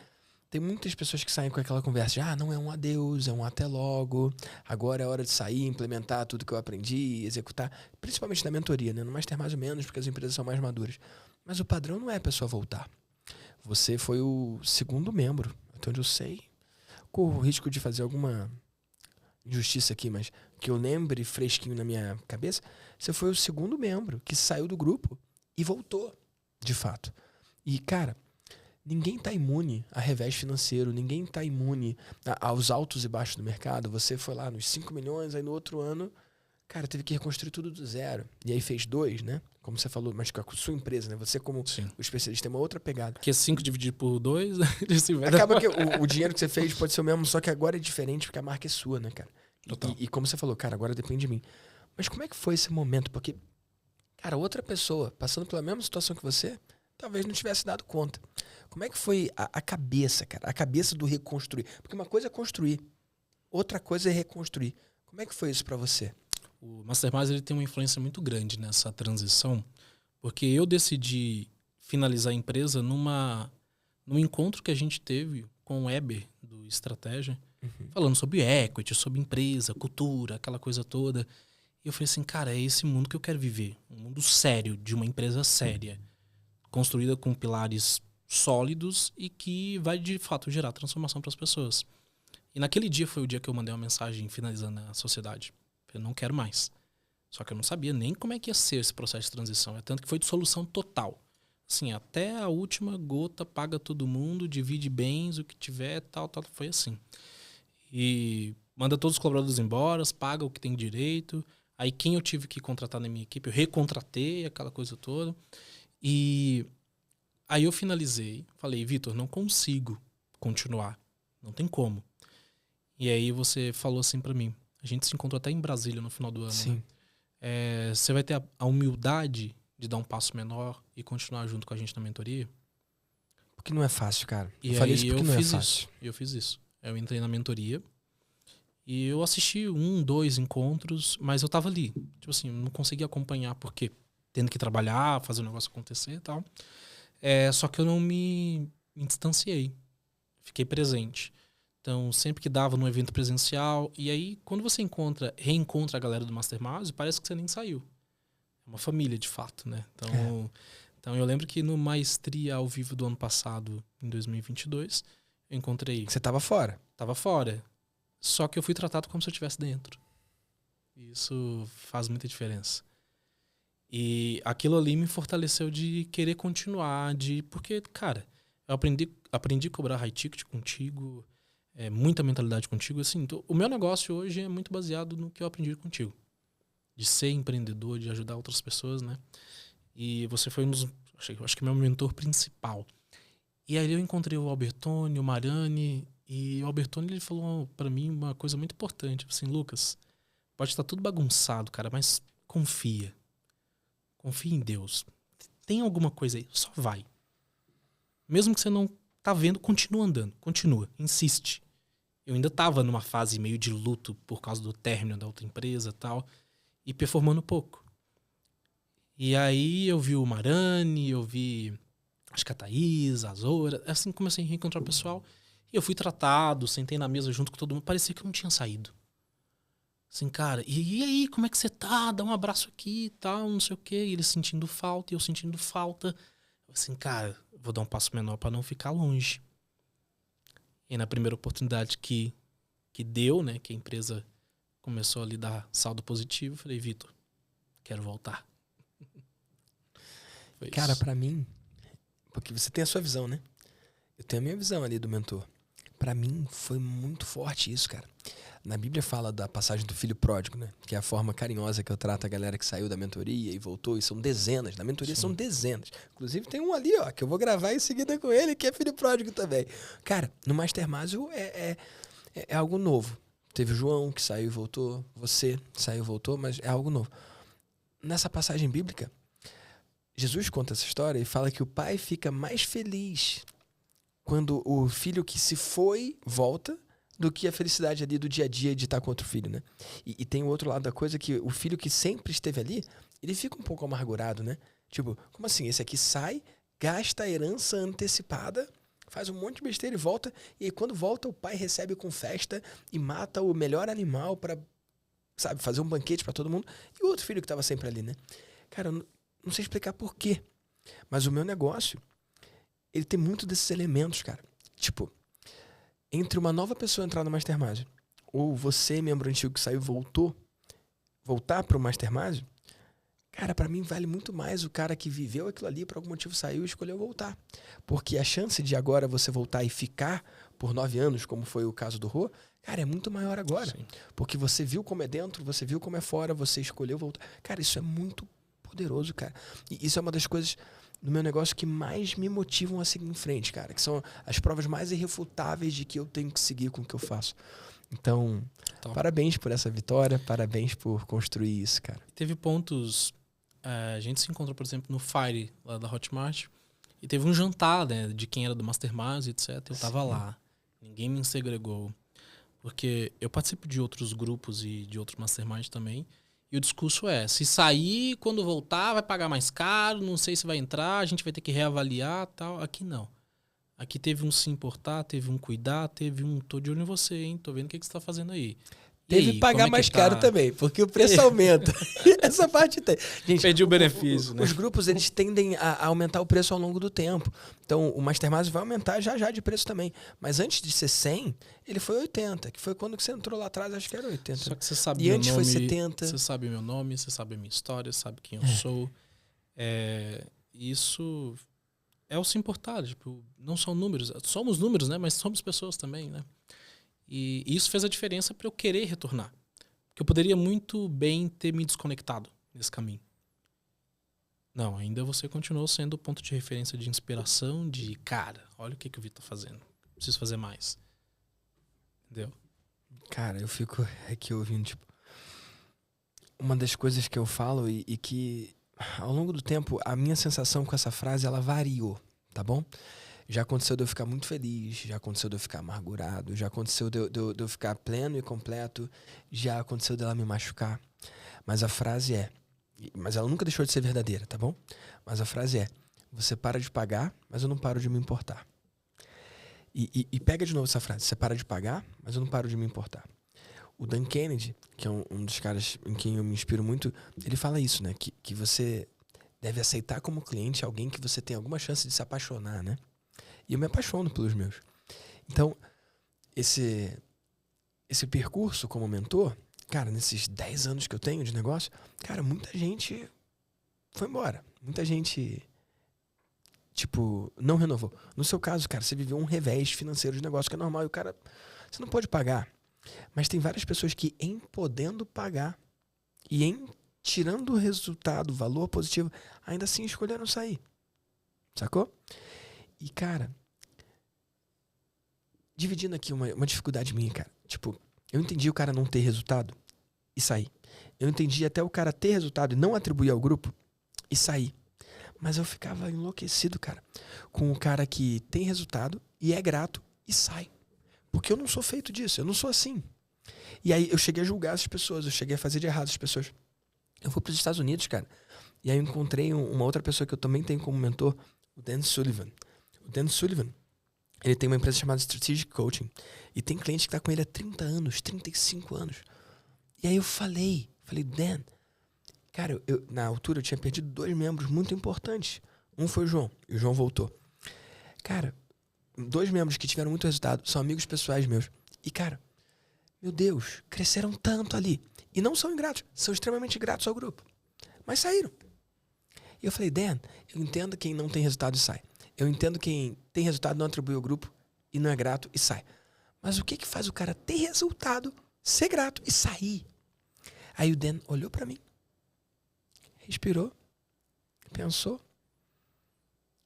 tem muitas pessoas que saem com aquela conversa de não é um adeus, é um até logo, agora é hora de sair, implementar tudo que eu aprendi, executar, principalmente na mentoria, né? No Master mais ou menos, porque as empresas são mais maduras. Mas o padrão não é a pessoa voltar. Você foi o 2º membro, até onde eu sei. Corro o risco de fazer alguma injustiça aqui, mas que eu lembre fresquinho na minha cabeça, você foi o 2º membro que saiu do grupo e voltou, de fato. E, cara, ninguém está imune a revés financeiro, ninguém está imune aos altos e baixos do mercado. Você foi lá nos 5 milhões, aí no outro ano, cara, teve que reconstruir tudo do zero. E aí fez 2, né? Como você falou, mas com a sua empresa, né? Você como o especialista tem uma outra pegada. Porque 5 dividido por 2... Acaba que o dinheiro que você fez pode ser o mesmo, só que agora é diferente porque a marca é sua, né, cara? E como você falou, cara, agora depende de mim. Mas como é que foi esse momento? Porque, cara, outra pessoa passando pela mesma situação que você, talvez não tivesse dado conta. Como é que foi a cabeça, cara? A cabeça do reconstruir. Porque uma coisa é construir, outra coisa é reconstruir. Como é que foi isso pra você? O Mastermind ele tem uma influência muito grande nessa transição, porque eu decidi finalizar a empresa num encontro que a gente teve com o Eber, do Estratégia, falando sobre equity, sobre empresa, cultura, aquela coisa toda. E eu falei assim, cara, é esse mundo que eu quero viver. Um mundo sério, de uma empresa séria, construída com pilares sólidos e que vai, de fato, gerar transformação para as pessoas. E naquele dia foi o dia que eu mandei uma mensagem finalizando a sociedade. Eu não quero mais. Só que eu não sabia nem como é que ia ser esse processo de transição. É tanto que foi de solução total. Assim, até a última gota, paga todo mundo, divide bens, o que tiver, tal. Foi assim. E manda todos os colaboradores embora, paga o que tem direito. Aí quem eu tive que contratar na minha equipe, eu recontratei, aquela coisa toda. E aí eu finalizei. Falei, Vitor, não consigo continuar. Não tem como. E aí você falou assim pra mim. A gente se encontrou até em Brasília no final do ano. Sim. Né? Você vai ter a humildade de dar um passo menor e continuar junto com a gente na mentoria? Porque não é fácil, cara. E eu falei aí isso porque eu não fiz é fácil. isso. Eu fiz isso. Eu entrei na mentoria e eu assisti 1, 2 encontros, mas eu tava ali. Tipo assim, eu não conseguia acompanhar porque tendo que trabalhar, fazer o negócio acontecer e tal. Só que eu não me distanciei. Fiquei presente. Então, sempre que dava num evento presencial. E aí, quando você reencontra a galera do Mastermind, parece que você nem saiu. É uma família, de fato, né? Então eu lembro que no Maestria ao vivo do ano passado, em 2022, eu encontrei... Você tava fora. Tava fora. Só que eu fui tratado como se eu estivesse dentro. Isso faz muita diferença. E aquilo ali me fortaleceu de querer continuar, porque, cara, eu aprendi a cobrar high ticket contigo, muita mentalidade contigo. Assim, o meu negócio hoje é muito baseado no que eu aprendi contigo. De ser empreendedor, de ajudar outras pessoas, né? E você foi acho que meu mentor principal. E aí eu encontrei o Albertoni, o Mariani, e o Albertoni ele falou pra mim uma coisa muito importante. Assim, Lucas, pode estar tudo bagunçado, cara, mas confia. Confia em Deus. Tem alguma coisa aí, só vai. Mesmo que você não tá vendo, continua andando. Continua, insiste. Eu ainda tava numa fase meio de luto por causa do término da outra empresa e tal. E performando pouco. E aí eu vi o Marani, eu vi acho que a Thaís, a Zora. Assim comecei a reencontrar o pessoal. E eu fui tratado, sentei na mesa junto com todo mundo. Parecia que eu não tinha saído. Assim, cara, e aí, como é que você tá? Dá um abraço aqui e tal, não sei o quê. E eles sentindo falta e eu sentindo falta. Assim, cara, vou dar um passo menor pra não ficar longe. E na primeira oportunidade que deu, né, que a empresa começou a lhe dar saldo positivo, eu falei, Vitor, quero voltar. Cara, pra mim, porque você tem a sua visão, né? Eu tenho a minha visão ali do mentor. Pra mim, foi muito forte isso, cara. Na Bíblia fala da passagem do filho pródigo, né? Que é a forma carinhosa que eu trato a galera que saiu da mentoria e voltou. E são dezenas. Na mentoria são dezenas. Inclusive tem um ali, ó, que eu vou gravar em seguida com ele, que é filho pródigo também. Cara, no Mastermind é algo novo. Teve o João que saiu e voltou. Você saiu e voltou, mas é algo novo. Nessa passagem bíblica, Jesus conta essa história e fala que o pai fica mais feliz quando o filho que se foi volta do que a felicidade ali do dia a dia de estar com outro filho, né? E tem o outro lado da coisa que o filho que sempre esteve ali, ele fica um pouco amargurado, né? Tipo, como assim? Esse aqui sai, gasta a herança antecipada, faz um monte de besteira e volta, e aí quando volta o pai recebe com festa e mata o melhor animal pra, sabe, fazer um banquete pra todo mundo. E o outro filho que tava sempre ali, né? Cara, eu não sei explicar por quê, mas o meu negócio, ele tem muito desses elementos, cara. Tipo, entre uma nova pessoa entrar no Mastermind ou você, membro antigo que saiu, voltar pro Mastermind, cara, pra mim vale muito mais o cara que viveu aquilo ali, por algum motivo saiu e escolheu voltar. Porque a chance de agora você voltar e ficar por 9 anos, como foi o caso do Rô, cara, é muito maior agora. Sim. Porque você viu como é dentro, você viu como é fora, você escolheu voltar. Cara, isso é muito poderoso, cara. E isso é uma das coisas no meu negócio que mais me motivam a seguir em frente, cara. Que são as provas mais irrefutáveis de que eu tenho que seguir com o que eu faço. Então, parabéns por essa vitória, parabéns por construir isso, cara. Teve pontos... a gente se encontrou, por exemplo, no Fire, lá da Hotmart, e teve um jantar, né, de quem era do Mastermind, etc. Eu tava lá. Ninguém me segregou. Porque eu participo de outros grupos e de outros Mastermind também. E o discurso é, se sair, quando voltar, vai pagar mais caro, não sei se vai entrar, a gente vai ter que reavaliar e tal. Aqui não. Aqui teve um se importar, teve um cuidar, teve um tô de olho em você, hein? Tô vendo o que você tá fazendo aí. Teve que pagar mais caro também, porque o preço aumenta. Essa parte tem. Gente, perdi o benefício, né? Os grupos, eles tendem a aumentar o preço ao longo do tempo. Então, o Mastermind vai aumentar já de preço também. Mas antes de ser 100, ele foi 80, que foi quando que você entrou lá atrás, acho que era 80. Só que você sabe e meu antes nome, foi 70. Você sabe meu nome, você sabe a minha história, sabe quem eu sou. Isso é o se importar. Tipo, não são números. Somos números, né? Mas somos pessoas também, né? E isso fez a diferença para eu querer retornar. Porque eu poderia muito bem ter me desconectado nesse caminho. Não, ainda você continuou sendo o ponto de referência de inspiração, de cara, olha o que o Vitor tá fazendo. Preciso fazer mais. Entendeu? Cara, eu fico aqui ouvindo, tipo... Uma das coisas que eu falo e que, ao longo do tempo, a minha sensação com essa frase, ela variou, tá bom? Já aconteceu de eu ficar muito feliz, já aconteceu de eu ficar amargurado, já aconteceu de eu ficar pleno e completo, já aconteceu dela me machucar. Mas a frase é... Mas ela nunca deixou de ser verdadeira, tá bom? Mas a frase é: você para de pagar, mas eu não paro de me importar. E pega de novo essa frase: você para de pagar, mas eu não paro de me importar. O Dan Kennedy, que é um dos caras em quem eu me inspiro muito, ele fala isso, né? Que você deve aceitar como cliente alguém que você tem alguma chance de se apaixonar, né? E eu me apaixono pelos meus. Então, esse percurso como mentor, cara, nesses 10 anos que eu tenho de negócio, cara, muita gente foi embora. Muita gente, tipo, não renovou. No seu caso, cara, você viveu um revés financeiro de negócio que é normal e o cara, você não pode pagar. Mas tem várias pessoas que, em podendo pagar e em tirando o resultado, valor positivo, ainda assim escolheram sair. Sacou? E, cara, dividindo aqui uma dificuldade minha, cara. Tipo, eu entendi o cara não ter resultado e sair. Eu entendi até o cara ter resultado e não atribuir ao grupo e sair. Mas eu ficava enlouquecido, cara, com o cara que tem resultado e é grato e sai. Porque eu não sou feito disso, eu não sou assim. E aí eu cheguei a julgar as pessoas, eu cheguei a fazer de errado as pessoas. Eu fui para os Estados Unidos, cara, e aí eu encontrei uma outra pessoa que eu também tenho como mentor, o Dan Sullivan. O Dan Sullivan, ele tem uma empresa chamada Strategic Coaching. E tem cliente que tá com ele há 30 anos, 35 anos. E aí eu falei, Dan, cara, na altura eu tinha perdido 2 membros muito importantes. Um foi o João, e o João voltou. Cara, 2 membros que tiveram muito resultado, são amigos pessoais meus. E, cara, meu Deus, cresceram tanto ali. E não são ingratos, são extremamente gratos ao grupo. Mas saíram. E eu falei, Dan, eu entendo quem não tem resultado e sai. Eu entendo quem tem resultado, não atribui ao grupo e não é grato e sai. Mas o que faz o cara ter resultado, ser grato e sair? Aí o Dan olhou pra mim, respirou, pensou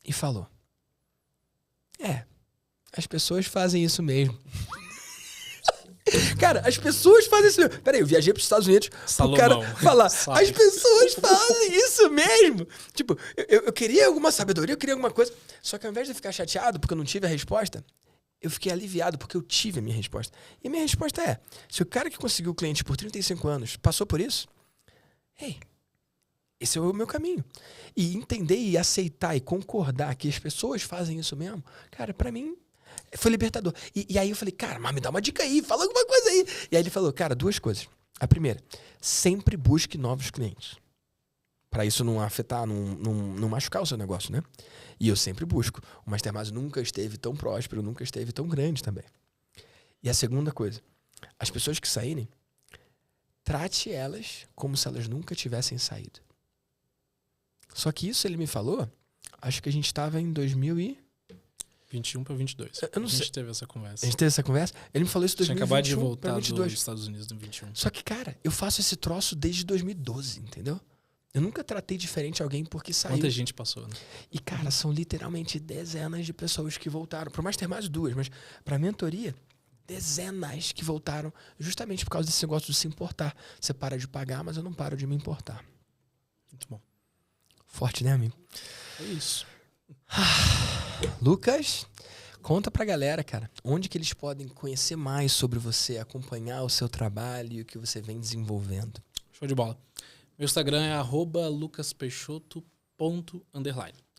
e falou: as pessoas fazem isso mesmo. Cara, as pessoas fazem isso mesmo. Peraí, eu viajei pros Estados Unidos pro cara falar. As pessoas fazem isso mesmo. Tipo, eu queria alguma sabedoria, eu queria alguma coisa. Só que ao invés de eu ficar chateado porque eu não tive a resposta, eu fiquei aliviado porque eu tive a minha resposta. E a minha resposta é, se o cara que conseguiu o cliente por 35 anos passou por isso, esse é o meu caminho. E entender e aceitar e concordar que as pessoas fazem isso mesmo, cara, pra mim foi libertador. E aí eu falei, cara, mas me dá uma dica aí, fala alguma coisa aí. E aí ele falou, cara, 2 coisas. A primeira, sempre busque novos clientes. Pra isso não afetar, não machucar o seu negócio, né? E eu sempre busco. O Mastermind nunca esteve tão próspero, nunca esteve tão grande também. E a segunda coisa, as pessoas que saírem, trate elas como se elas nunca tivessem saído. Só que isso ele me falou, acho que a gente estava em 21 para 22. Eu não a gente sei. teve essa conversa. A gente teve essa conversa? Ele me falou isso em 2021 Tinha acabado de voltar pra 22. dos Estados Unidos em 21. Só que, cara, eu faço esse troço desde 2012, entendeu? Eu nunca tratei diferente alguém porque saiu. Quanta gente passou, né? E, cara, são literalmente dezenas de pessoas que voltaram. Por mais ter mais 2, mas pra mentoria, dezenas que voltaram justamente por causa desse negócio de se importar. Você para de pagar, mas eu não paro de me importar. Muito bom. Forte, né, amigo? É isso. Lucas, conta pra galera, cara, onde que eles podem conhecer mais sobre você, acompanhar o seu trabalho e o que você vem desenvolvendo. Show de bola. Meu Instagram é @lucaspeixoto._.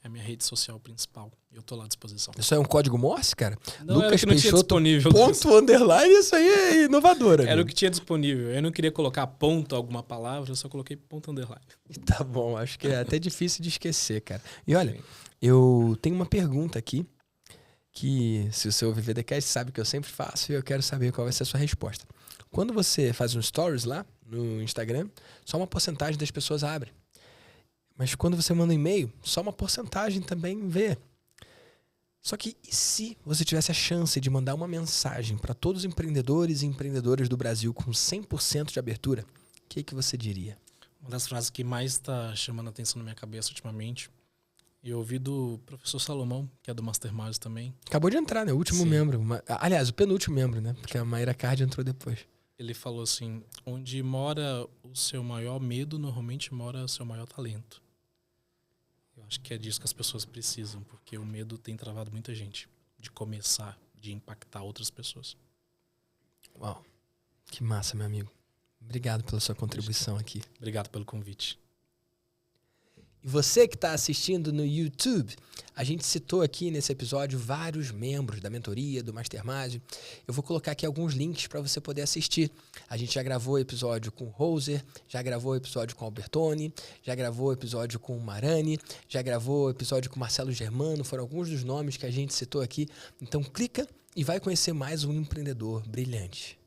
É a minha rede social principal. Eu tô lá à disposição. Isso é um código Morse, cara? Não, Lucas era o que não tinha Peixoto disponível. _, isso aí é inovador. Era o que tinha disponível. Eu não queria colocar ponto alguma palavra, eu só coloquei ponto underline. Tá bom, acho que é até difícil de esquecer, cara. E olha, eu tenho uma pergunta aqui, que se o seu VVDcast sabe que eu sempre faço e eu quero saber qual vai ser a sua resposta. Quando você faz um stories lá no Instagram, só uma porcentagem das pessoas abre. Mas quando você manda um e-mail, só uma porcentagem também vê. Só que e se você tivesse a chance de mandar uma mensagem para todos os empreendedores e empreendedoras do Brasil com 100% de abertura, o que você diria? Uma das frases que mais está chamando a atenção na minha cabeça ultimamente, eu ouvi do professor Salomão, que é do Mastermind também. Acabou de entrar, né? O último membro. Aliás, o penúltimo membro, né? Porque a Mayra Card entrou depois. Ele falou assim, onde mora o seu maior medo, normalmente mora o seu maior talento. Eu acho que é disso que as pessoas precisam, porque o medo tem travado muita gente de começar, de impactar outras pessoas. Uau, que massa, meu amigo. Obrigado pela sua contribuição aqui. Obrigado pelo convite. E você que está assistindo no YouTube, a gente citou aqui nesse episódio vários membros da mentoria, do Mastermind. Eu vou colocar aqui alguns links para você poder assistir. A gente já gravou episódio com o Roser, já gravou episódio com o Albertoni, já gravou episódio com o Marani, já gravou episódio com o Marcelo Germano, foram alguns dos nomes que a gente citou aqui. Então clica e vai conhecer mais um empreendedor brilhante.